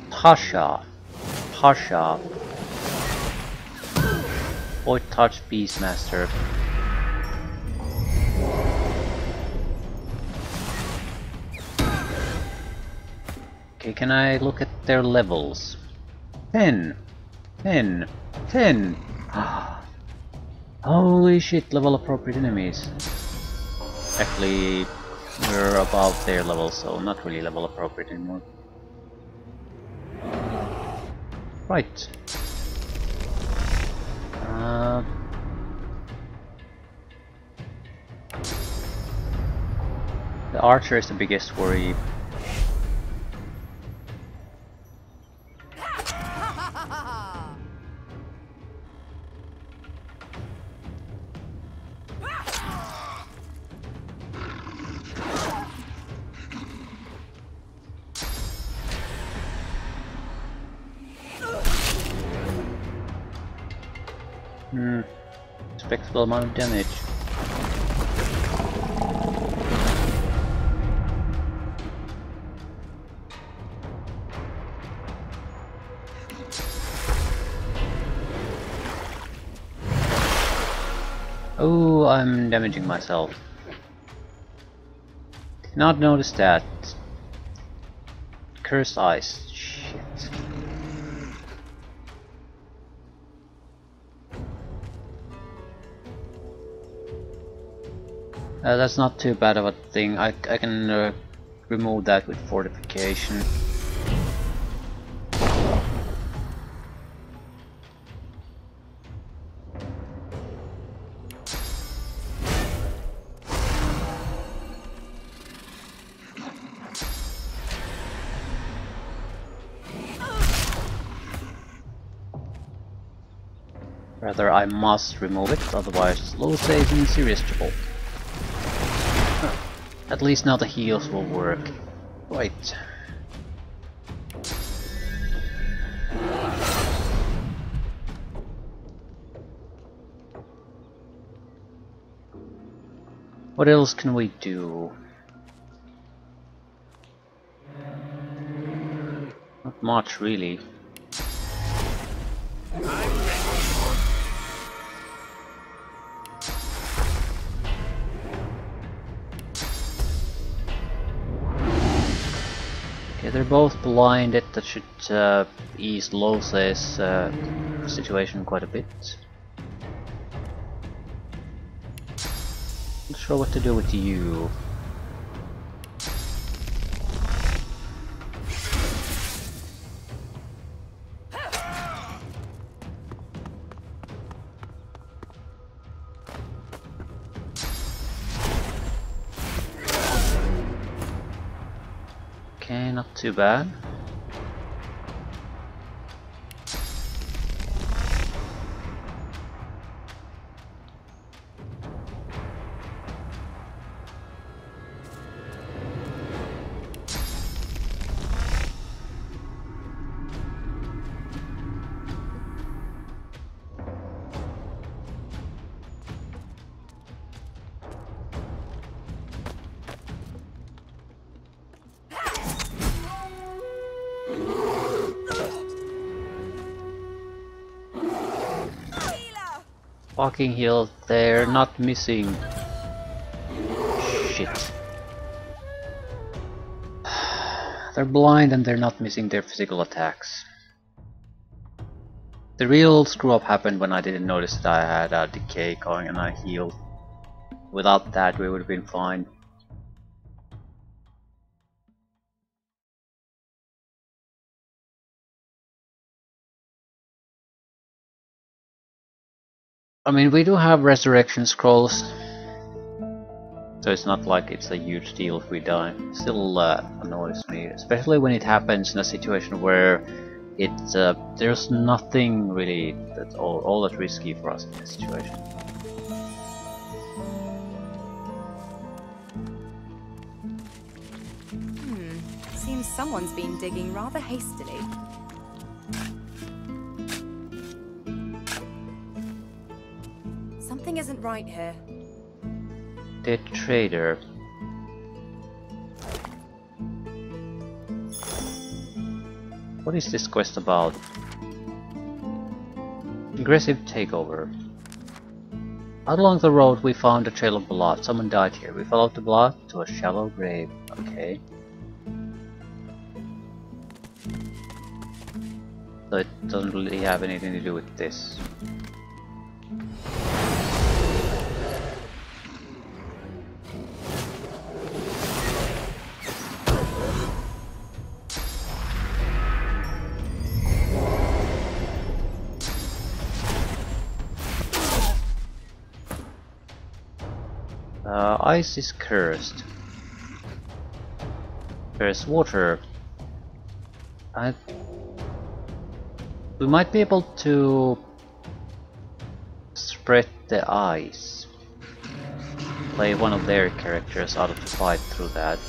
Pasha. Pasha. Void Touch Beastmaster. Okay, can I look at their levels? 10. 10. 10! Holy shit, level appropriate enemies. Actually, we're above their level, so not really level appropriate anymore. Right. The archer is the biggest worry. Respectable amount of damage. Oh, I'm damaging myself. Did not notice that. Cursed eyes. Shit. That's not too bad of a thing. I can remove that with fortification. Rather, I must remove it, otherwise Lousa is in serious trouble. At least now the heals will work. Right. What else can we do? Not much, really. Okay, they're both blinded. That should ease Lousa's situation quite a bit. Not sure what to do with you. Okay, not too bad. Fucking heal, they're not missing. Shit. They're blind and they're not missing their physical attacks. The real screw up happened when I didn't notice that I had a decay going and I healed. Without that we would have been fine. I mean, we do have resurrection scrolls, so it's not like it's a huge deal if we die. Still annoys me, especially when it happens in a situation where there's nothing really that's all that risky for us in this situation. Seems someone's been digging rather hastily. Something isn't right here. Dead trader. What is this quest about? Aggressive takeover. Out along the road we found a trail of blood. Someone died here. We followed the blood to a shallow grave. Okay. So it doesn't really have anything to do with this. Ice is cursed. There's water. We might be able to spread the ice. Play one of their characters out of the fight through that.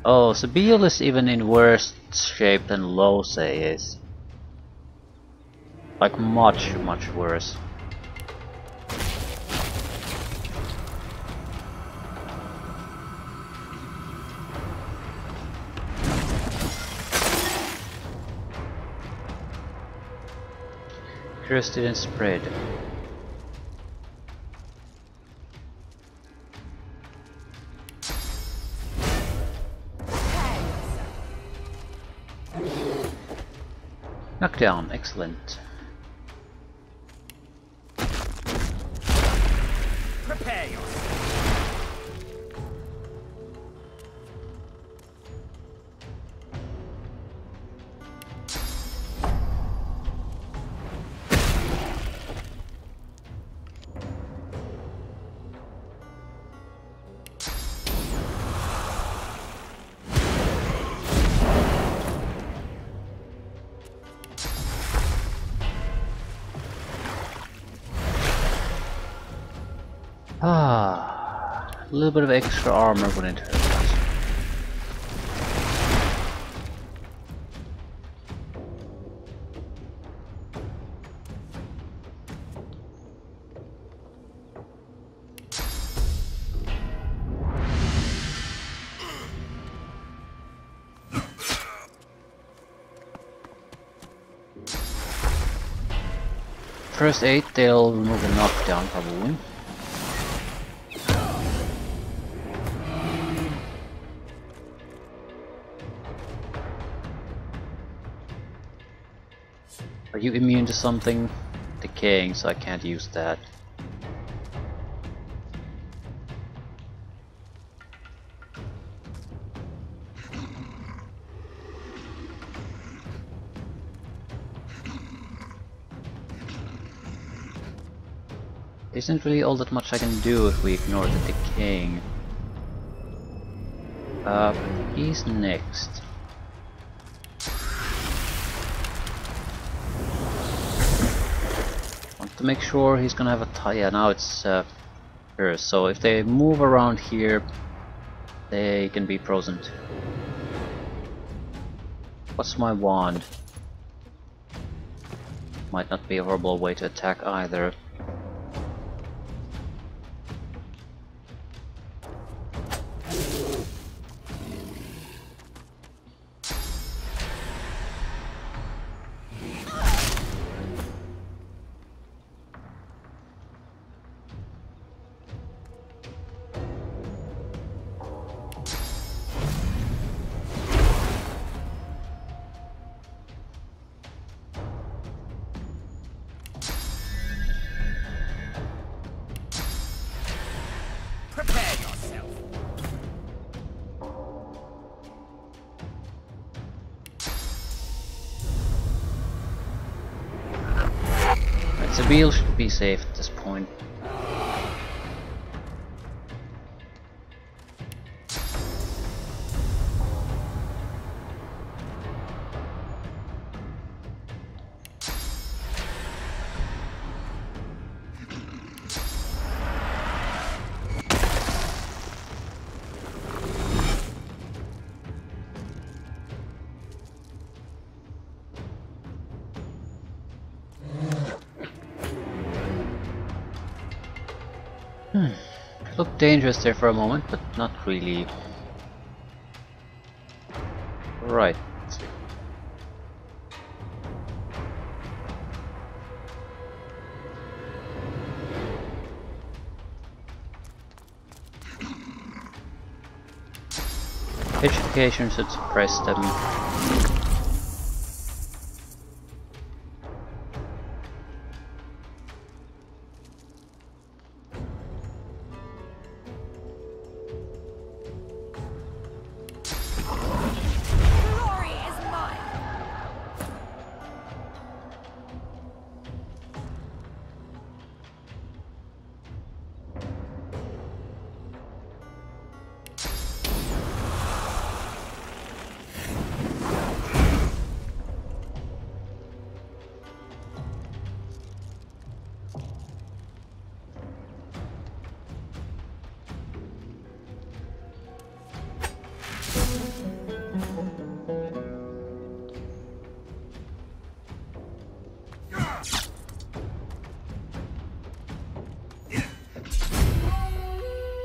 Oh, Sabil is even in worse shape than Lose is. Like much worse. Curse didn't spread. Knockdown, excellent. Prepare yourself. Ah, a little bit of extra armor wouldn't hurt us. First aid, they'll remove the knockdown probably. Are you immune to something? Decaying, so I can't use that. Isn't really all that much I can do if we ignore the decaying. He's next. Want to make sure he's gonna have a tie. Yeah, now it's her. So if they move around here, they can be frozen too. What's my wand? Might not be a horrible way to attack either. Prepare yourself. Right, Sabil should be safe at this point. Looked dangerous there for a moment, but not really. Right. Petrification should suppress them. Glory is mine.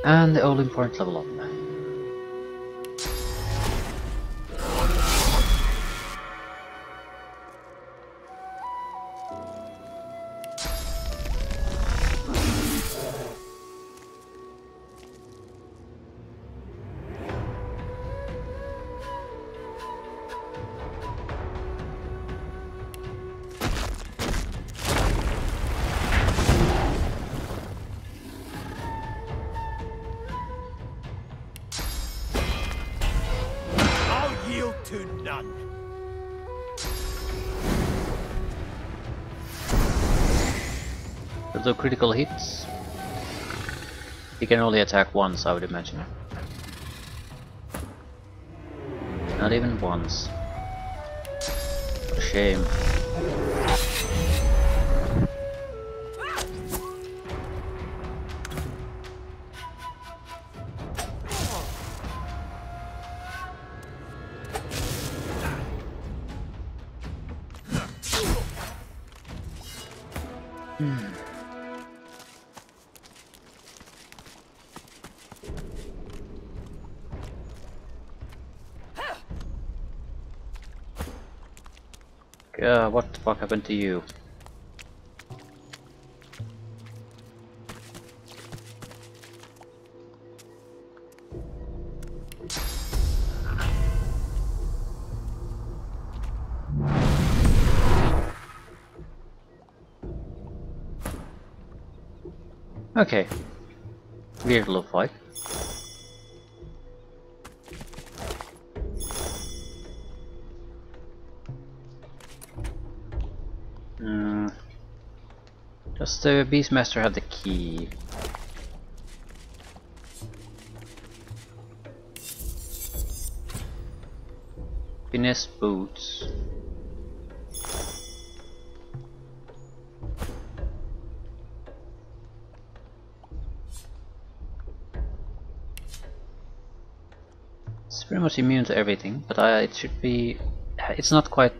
And the all important level up. I'll yield to none. With the critical hits, he can only attack once, I would imagine. Not even once. What a shame. What the fuck happened to you? Okay. Weird little fight. Does the Beastmaster have the key? Finesse boots. It's pretty much immune to everything, but it should be... It's not quite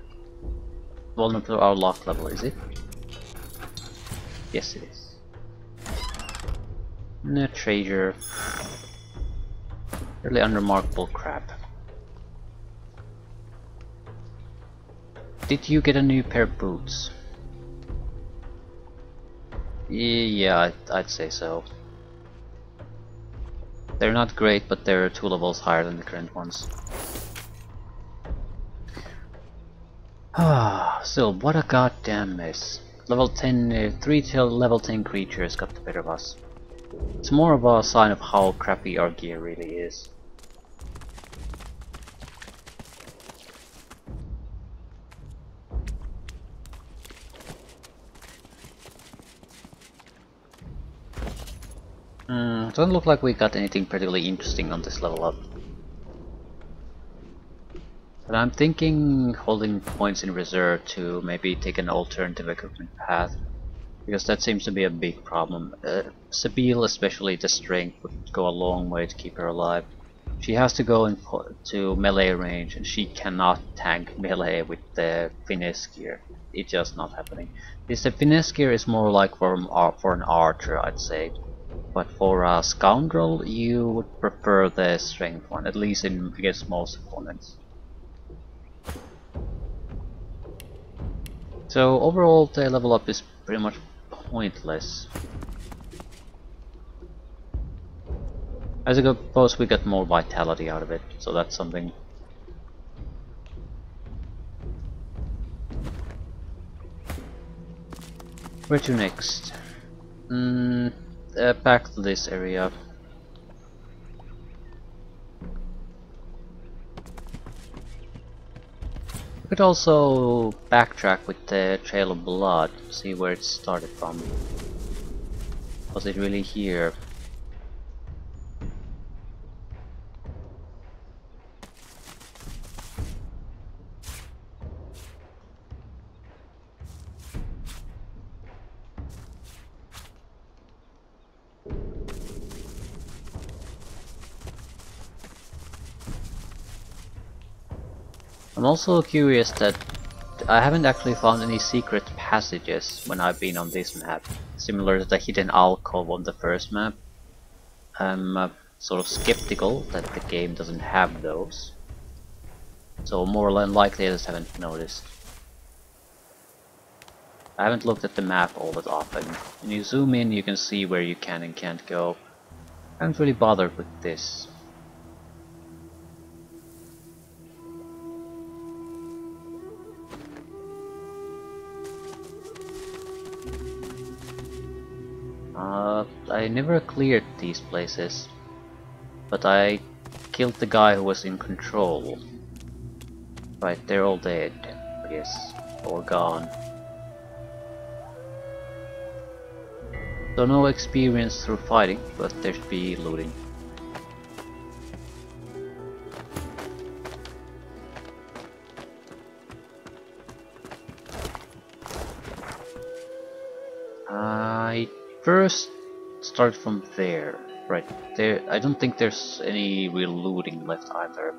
vulnerable to our lock level, is it? Yes, it is. No treasure. Really unremarkable crap. Did you get a new pair of boots? Yeah, I'd say so. They're not great, but they're 2 levels higher than the current ones. Ah, still, what a goddamn mess. Level 10, 3 till level 10 creatures got the better of us. It's more of a sign of how crappy our gear really is. Doesn't look like we got anything particularly interesting on this level up. But I'm thinking holding points in reserve to maybe take an alternative equipment path, because that seems to be a big problem. Sabine, especially the strength, would go a long way to keep her alive. She has to go to melee range, and she cannot tank melee with the finesse gear. It's just not happening. The finesse gear is more like for an archer, I'd say. But for a scoundrel, you would prefer the strength one, at least against most opponents. So overall, the level up is pretty much pointless. I suppose we get more vitality out of it, so that's something. Where to next? Back to this area. We could also backtrack with the trail of blood, see where it started from. Was it really here? I'm also curious that I haven't actually found any secret passages when I've been on this map, similar to the hidden alcove on the first map. I'm sort of skeptical that the game doesn't have those, so more than likely I just haven't noticed. I haven't looked at the map all that often. When you zoom in you can see where you can and can't go. I haven't really bothered with this. I never cleared these places, but I killed the guy who was in control. Right, they're all dead, I guess, or gone. So no experience through fighting, but there should be looting. I first start from there, right there. I don't think there's any real looting left either.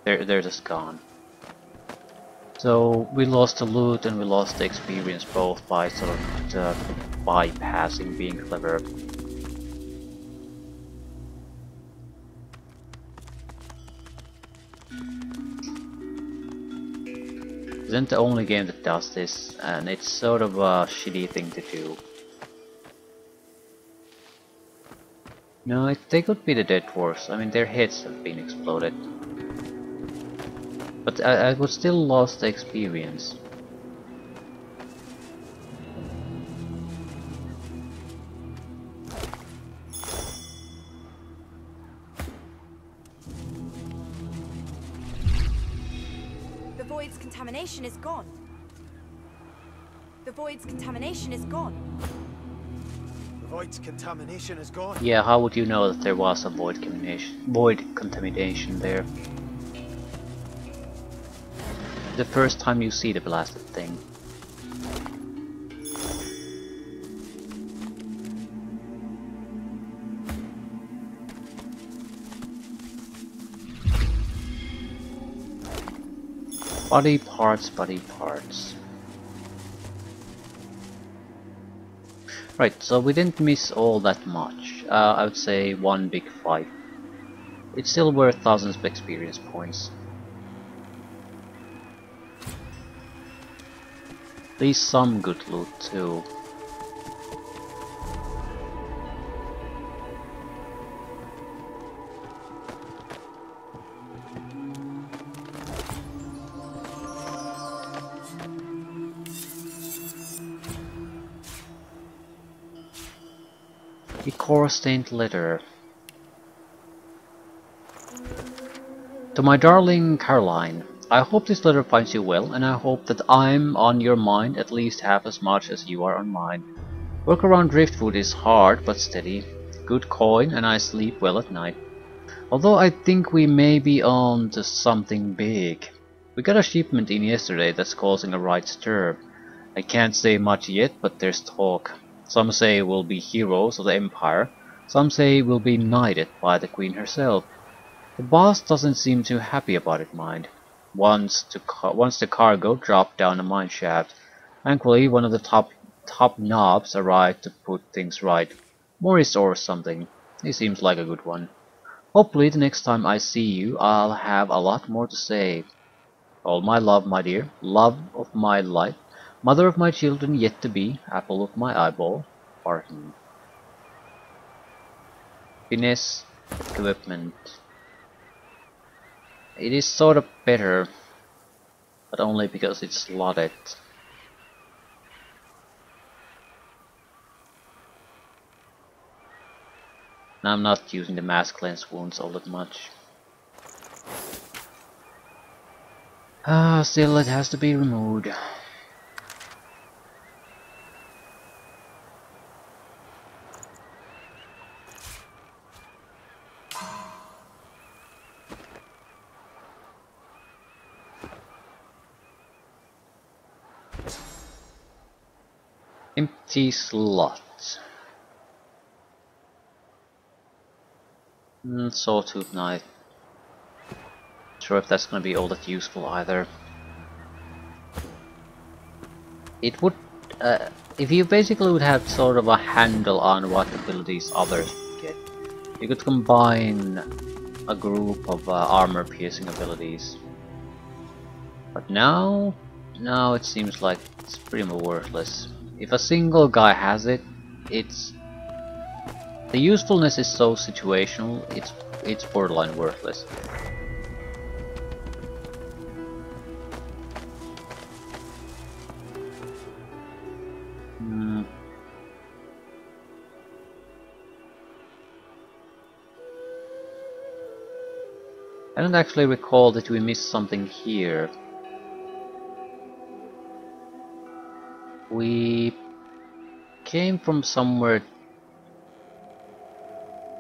They're just gone. So we lost the loot and we lost the experience both by sort of bypassing being clever. Isn't the only game that does this, and it's sort of a shitty thing to do. No, they could be the dead dwarfs. I mean, their heads have been exploded. But I would still lost the experience. The void's contamination is gone. The void's contamination is gone. The void's contamination is gone. Yeah, how would you know that there was a void contamination there? The first time you see the blasted thing. Body parts, body parts. Right, so we didn't miss all that much. I would say one big fight. It's still worth thousands of experience points. At least some good loot too. The core stained letter. To my darling Caroline, I hope this letter finds you well, and I hope that I'm on your mind at least half as much as you are on mine. Work around Driftwood is hard but steady. Good coin, and I sleep well at night. Although I think we may be on to something big. We got a shipment in yesterday that's causing a right stir. I can't say much yet, but there's talk. Some say we'll be heroes of the Empire. Some say we'll be knighted by the Queen herself. The boss doesn't seem too happy about it, mind. Once the cargo dropped down a mine shaft. Thankfully, one of the top top knobs arrive to put things right. Morris or something. He seems like a good one. Hopefully the next time I see you, I'll have a lot more to say. All my love, my dear. Love of my life. Mother of my children yet to be. Apple of my eyeball. Barton. Finesse. Equipment. It is sort of better, but only because it's slotted. And I'm not using the mass cleanse wounds all that much. Still it has to be removed. Empty slot. Sawtooth knife. Not sure if that's gonna be all that useful either. It would, if you basically would have sort of a handle on what abilities others get, you could combine a group of armor piercing abilities. But now it seems like it's pretty much worthless. If a single guy has it, the usefulness is so situational, it's borderline worthless. I don't actually recall that we missed something here. We came from somewhere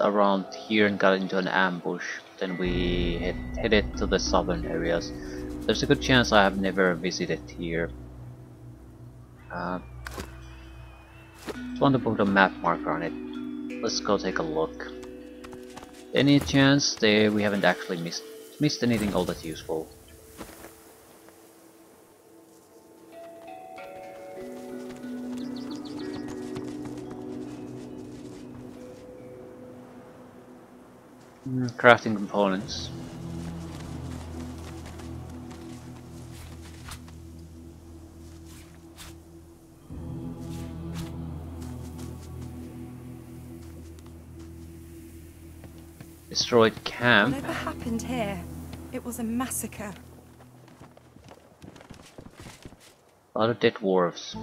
around here and got into an ambush. Then we headed to the southern areas. There's a good chance I have never visited here. Just want to put a map marker on it. Let's go take a look. Any chance there we haven't actually missed anything all that useful. Crafting components. Destroyed camp. Whatever happened here? It was a massacre. A lot of dead dwarves.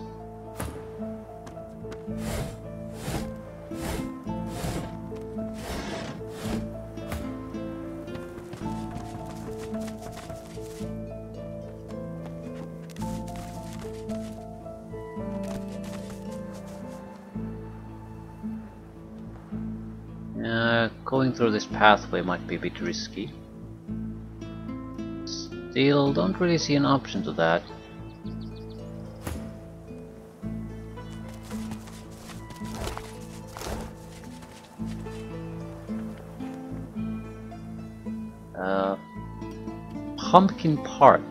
Going through this pathway might be a bit risky. Still, don't really see an option to that. Pumpkin part.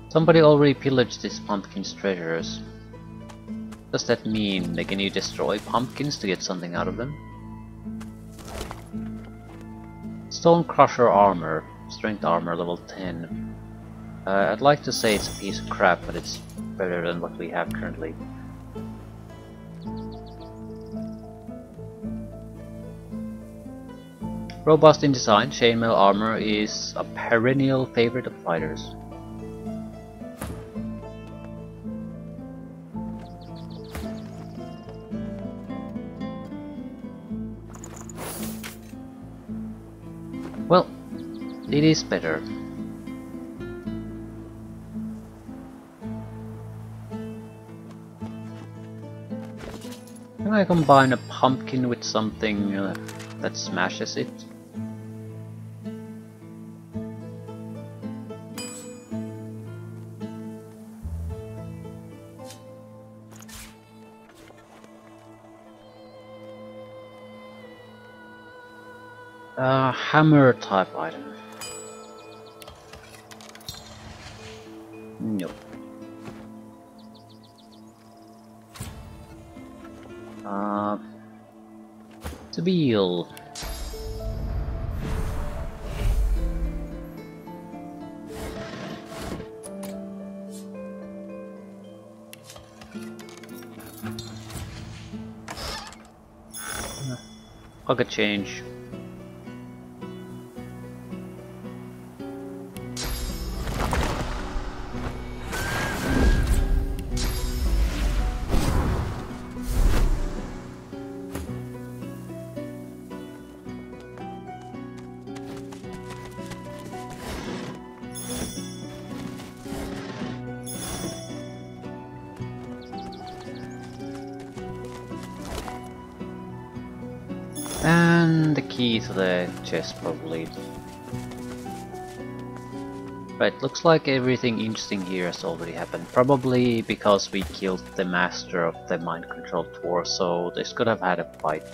Somebody already pillaged this pumpkin's treasures. Does that mean can you destroy pumpkins to get something out of them? Stone Crusher armor, strength armor level 10. I'd like to say it's a piece of crap, but it's better than what we have currently. Robust in design, chainmail armor is a perennial favorite of fighters. Well, it is better. Can I combine a pumpkin with something that smashes it? Hammer type item. Nope. Tabeel. Pocket change. And the key to the chest, probably. Right, looks like everything interesting here has already happened. Probably because we killed the master of the mind control tower, so this could have had a fight.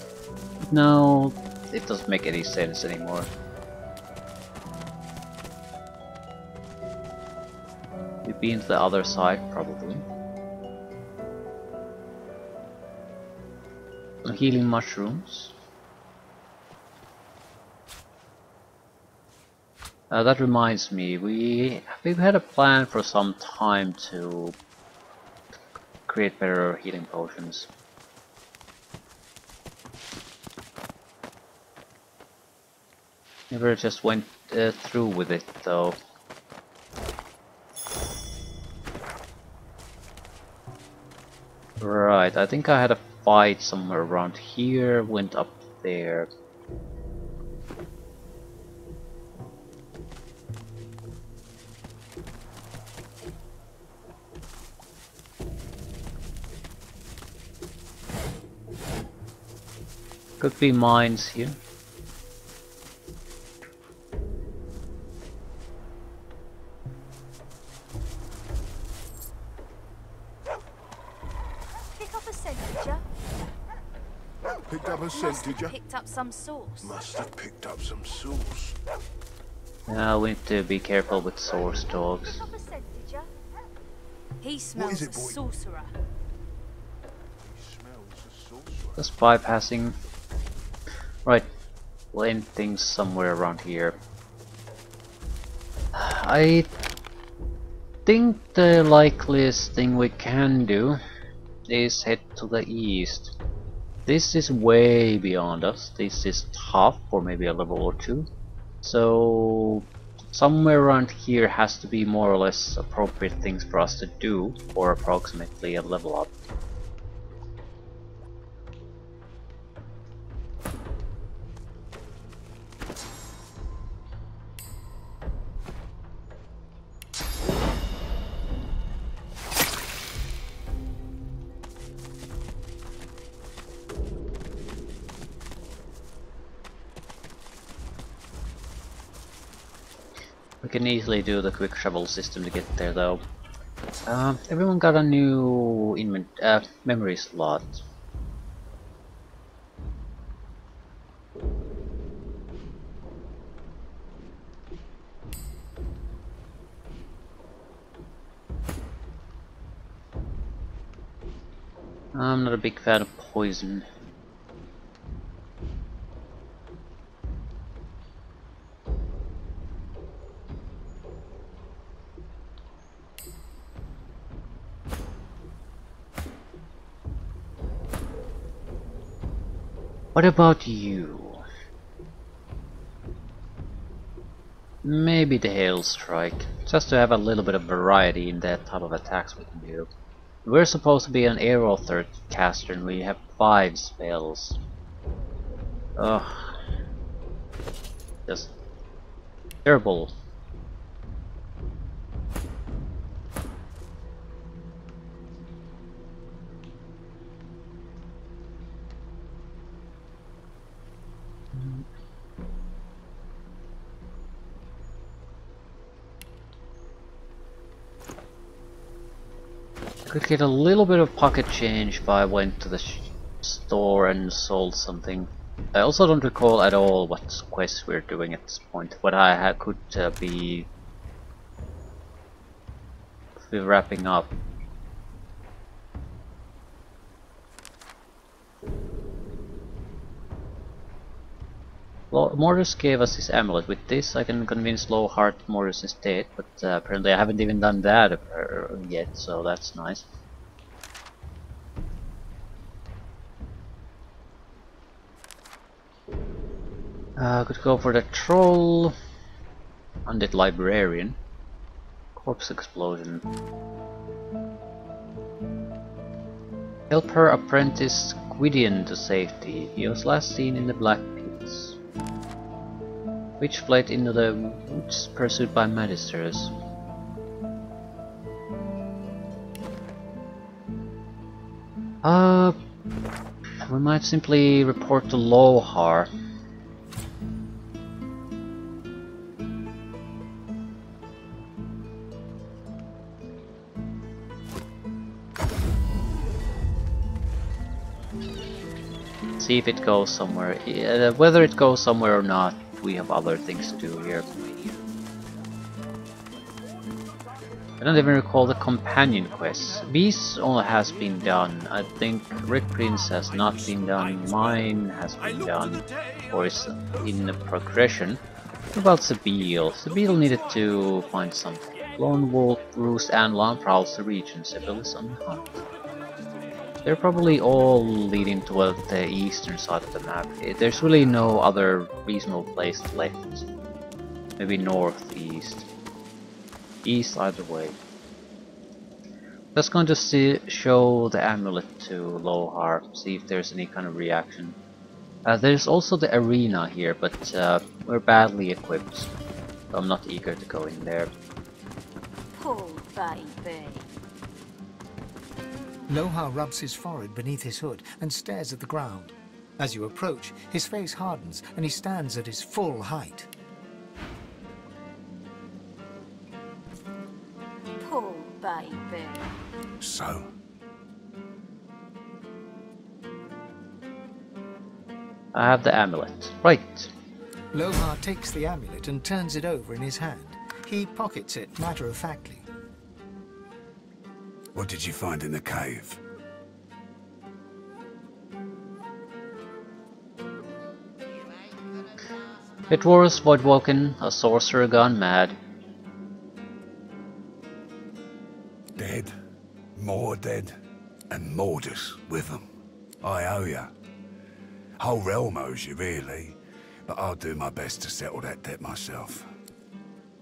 No, it doesn't make any sense anymore. We've been to the other side, probably. Some healing mushrooms. That reminds me, we've had a plan for some time to create better healing potions. Never just went through with it though. Right, I think I had a fight somewhere around here, went up there. Could be mines here. Pick up a scent, did ya? Picked up a scent, did ya? Picked up some sauce. Must have picked up some sauce. Now we need to be careful with source dogs. Pick up a scent, did ya? He smells a sorcerer. Just bypassing. Right, we'll end things somewhere around here. I think the likeliest thing we can do is head to the east. This is way beyond us. This is tough for maybe a level or two. So somewhere around here has to be more or less appropriate things for us to do for approximately a level up. We can easily do the quick travel system to get there though. Everyone got a new memory slot. I'm not a big fan of poison. What about you? Maybe the Hail Strike, just to have a little bit of variety in that type of attacks we can do. We're supposed to be an Arrow third caster and we have 5 spells. Ugh. Just terrible. Could get a little bit of pocket change if I went to the store and sold something. I also don't recall at all what quests we're doing at this point, but I could be wrapping up. Mortis gave us his amulet. With this I can convince Lowheart Mortis is dead, but apparently I haven't even done that yet, so that's nice. Could go for the troll, undead librarian, corpse explosion. Help her apprentice Gwydion to safety. He was last seen in the Black Pits. Witch fled into the woods pursued by magisters. We might simply report to Lohar. See if it goes somewhere. Whether it goes somewhere or not, we have other things to do here. I don't even recall the companion quests. Beast only has been done. I think Rick Prince has not been done. Mine has been done, or is in progression. What about Sabile? Sabile needed to find something. Lone Wolf, Roost, and Lamb prowls the region. Sabile is on the hunt. They're probably all leading toward the eastern side of the map. There's really no other reasonable place left. Maybe northeast. East either way. Just going to show the amulet to Lohar, see if there's any kind of reaction. There's also the arena here, but we're badly equipped, so I'm not eager to go in there. Poor baby. Lohar rubs his forehead beneath his hood and stares at the ground. As you approach, his face hardens and he stands at his full height. Poor baby. So? I have the amulet. Right. Lohar takes the amulet and turns it over in his hand. He pockets it matter-of-factly. What did you find in the cave? It was Voidwoken, a sorcerer gone mad. Dead, more dead, and Mortis with them. I owe ya. Whole realm owes you, really, but I'll do my best to settle that debt myself.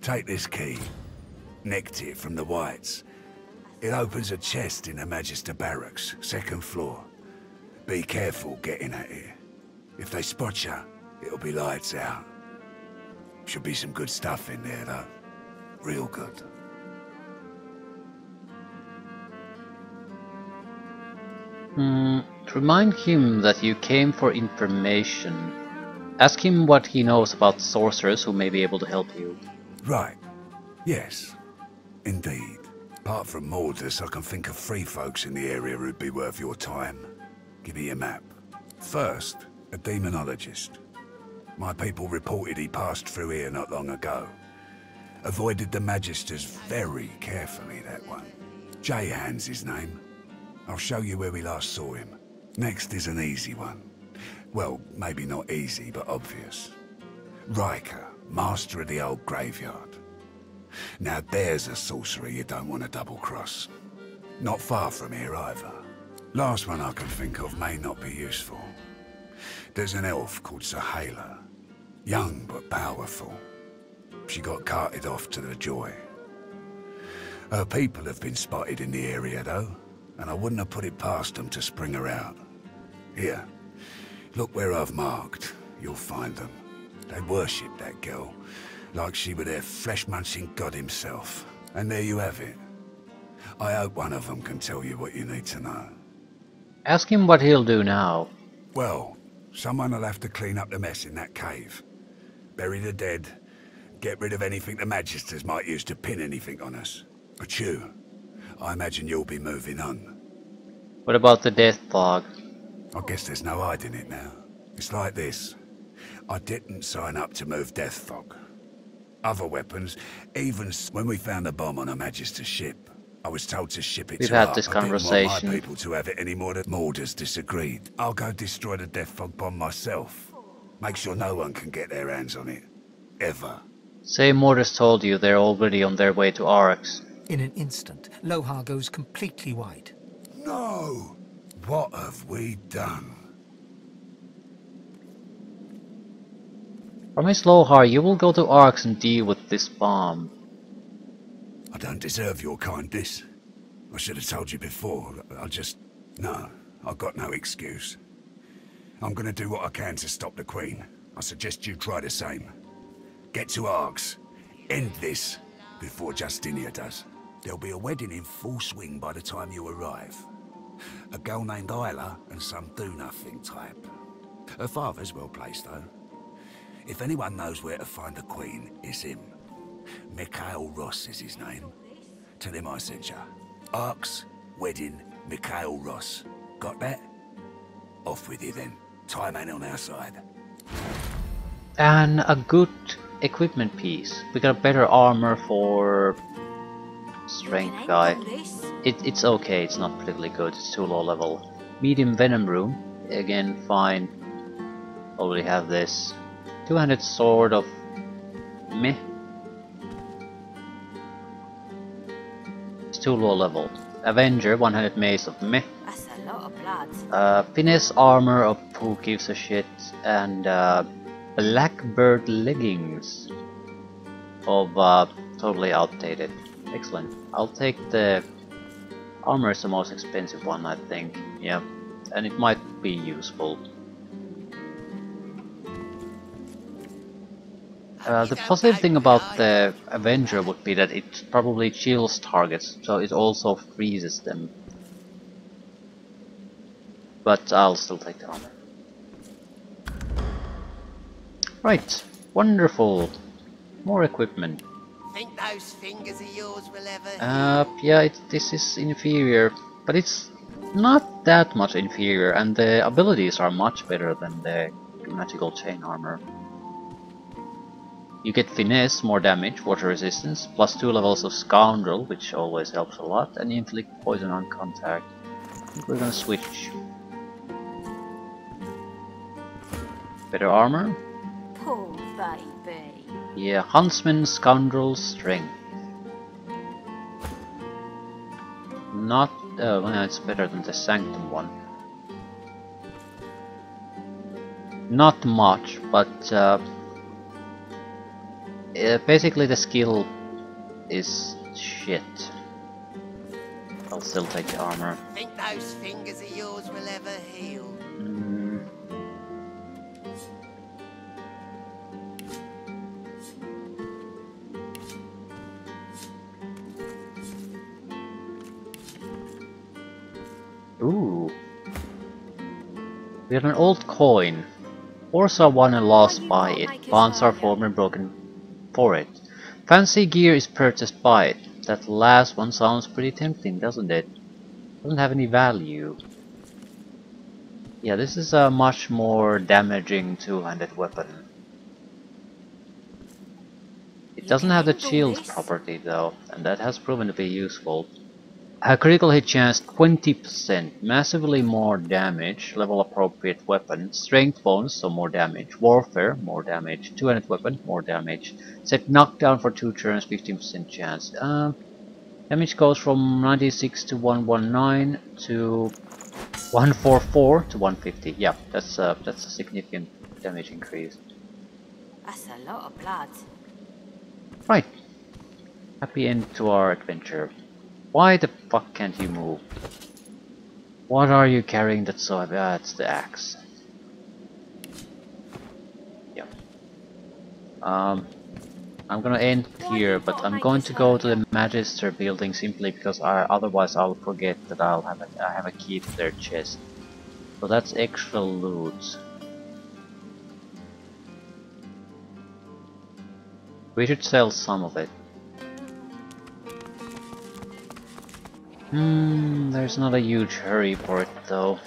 Take this key, nicked it from the Whites. It opens a chest in the Magister Barracks, 2nd floor. Be careful getting at it. If they spot ya, it'll be lights out. Should be some good stuff in there, though. Real good. Remind him that you came for information. Ask him what he knows about sorcerers who may be able to help you. Right. Yes. Indeed. Apart from Mortis, I can think of 3 folks in the area who'd be worth your time. Give me a map. First, a demonologist. My people reported he passed through here not long ago. Avoided the Magisters very carefully, that one. Jayhan's his name. I'll show you where we last saw him. Next is an easy one. Well, maybe not easy, but obvious. Riker, master of the old graveyard. Now there's a sorcerer you don't want to double-cross. Not far from here either. Last one I can think of may not be useful. There's an elf called Sahala. Young but powerful. She got carted off to the Joy. Her people have been spotted in the area though, and I wouldn't have put it past them to spring her out. Here, look where I've marked. You'll find them. They worship that girl, like she were their flesh-munching god himself. And there you have it. I hope one of them can tell you what you need to know. Ask him what he'll do now. Well, someone will have to clean up the mess in that cave. Bury the dead. Get rid of anything the Magisters might use to pin anything on us. But you, I imagine you'll be moving on. What about the death fog? I guess there's no hiding it now. It's like this. I didn't sign up to move death fog. Other weapons, even when we found the bomb on a Magister's ship, I was told to ship it We've to had her. this I didn't conversation. want my people to have it any more than Morders disagreed. I'll go destroy the death fog bomb myself. Make sure no one can get their hands on it. Ever. Say Mortis told you they're already on their way to Arx. In an instant, Lohar goes completely white. No! What have we done? Promise Lohar you will go to Arx and deal with this bomb. I don't deserve your kindness. I should have told you before. No, I've got no excuse. I'm gonna do what I can to stop the Queen. I suggest you try the same. Get to Arx. End this before Justinia does. There'll be a wedding in full swing by the time you arrive. A girl named Isla and some do-nothing type. Her father's well placed, though. If anyone knows where to find the Queen, it's him. Mikhail Ross is his name. Tell him I sent you. Arx, wedding, Mikhail Ross. Got that? Off with you then. Time ain't on our side. And a good equipment piece. We got better armor for strength guy. It's okay, it's not particularly good, it's too low level. Medium venom room, again fine. Already have this. Two-handed sword of meh. It's too low level. Avenger, one-handed mace of meh. That's a lot of blood. Finesse armor of who gives a shit, and Blackbird leggings of totally outdated. Excellent. I'll take the armor is the most expensive one, I think. Yeah, and it might be useful. The positive thing about the Avenger would be that it probably chills targets, so it also freezes them. But I'll still take the armor. Right, wonderful. More equipment. Think those fingers of yours will ever yeah, this is inferior, but it's not that much inferior, and the abilities are much better than the magical chain armor. You get finesse, more damage, water resistance, plus 2 levels of scoundrel, which always helps a lot, and inflict poison on contact. I think we're gonna switch. Better armor? Poor baby. Yeah, huntsman, scoundrel, strength. Not, well, it's better than the sanctum one. Not much, but basically the skill is shit. I'll still take the armor. Think those fingers of yours will ever heal. Ooh. We have an old coin. Orsa won and lost by it. Bonds are formed and broken for it. Fancy gear is purchased by it. That last one sounds pretty tempting, doesn't it? Doesn't have any value. Yeah, this is a much more damaging two-handed weapon. It doesn't have the shield property though, and that has proven to be useful. A critical hit chance 20%, massively more damage, level appropriate weapon, strength bonus, so more damage, warfare, more damage, two-handed weapon, more damage, set knockdown for 2 turns, 15% chance. Damage goes from 96 to 119 to 144 to 150. Yeah, that's a significant damage increase. That's a lot of blood. Right. Happy end to our adventure. Why the fuck can't you move? What are you carrying that's so heavy? Ah, it's the axe. Yeah. I'm gonna end here, but I'm going to go to the Magister building simply because otherwise I'll forget that I have a key to their chest. So that's extra loot. We should sell some of it. There's not a huge hurry for it though.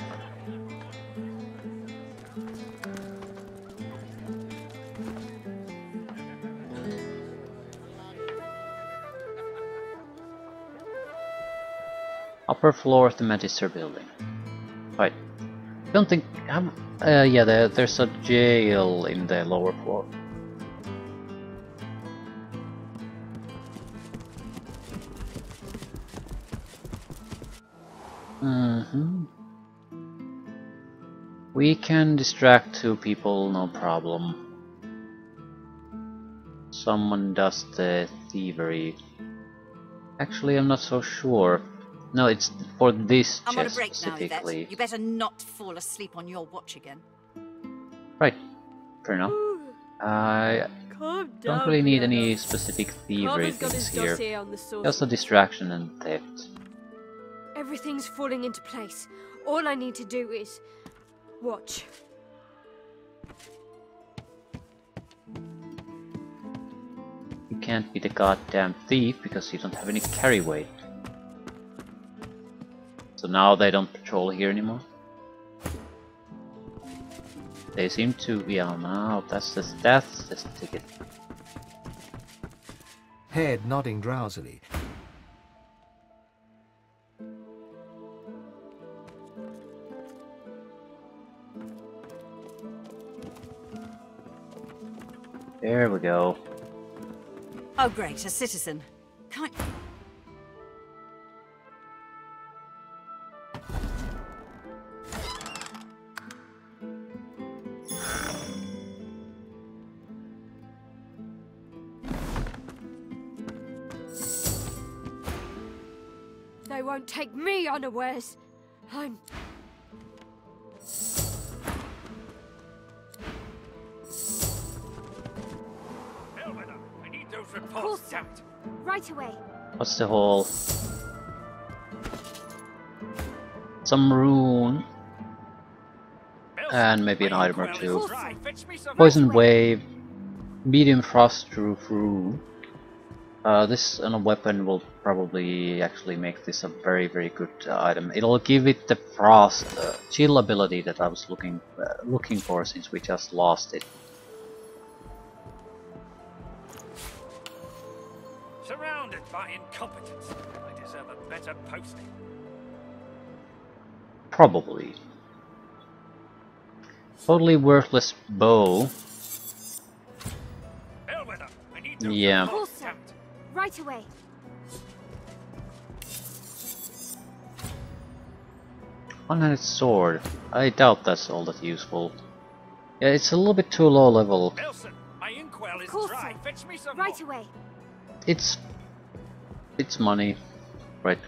Upper floor of the Magister building. Right. Don't think. Yeah, there's a jail in the lower floor. We can distract 2 people, no problem. Someone does the thievery. Actually, I'm not so sure. No, it's for this I'm on a chest break now, specifically. Yvette. You better not fall asleep on your watch again. Right, fair enough. I don't really need any specific thievery things here. Just a distraction and theft. Everything's falling into place. All I need to do is watch. You can't be the goddamn thief because you don't have any carry weight. So now they don't patrol here anymore. They seem to, yeah, no, that's the ticket. Head nodding drowsily. There we go. Oh great, a citizen. Can't... They won't take me unawares. I'm... I need those reports, damn it. Right away. What's the whole... Some rune. And maybe an item or 2. Poison wave. Medium frost proof rune. This on a weapon will probably actually make this a very good item. It'll give it the frost chill ability that I was looking for since we just lost it. Surrounded by incompetence, I deserve a better posting. Probably. Totally worthless bow. Yeah. Right away. One-handed sword. I doubt that's all that useful. Yeah, it's a little bit too low level. Nelson, my inkwell is dry. Fetch me some right away. It's money, right?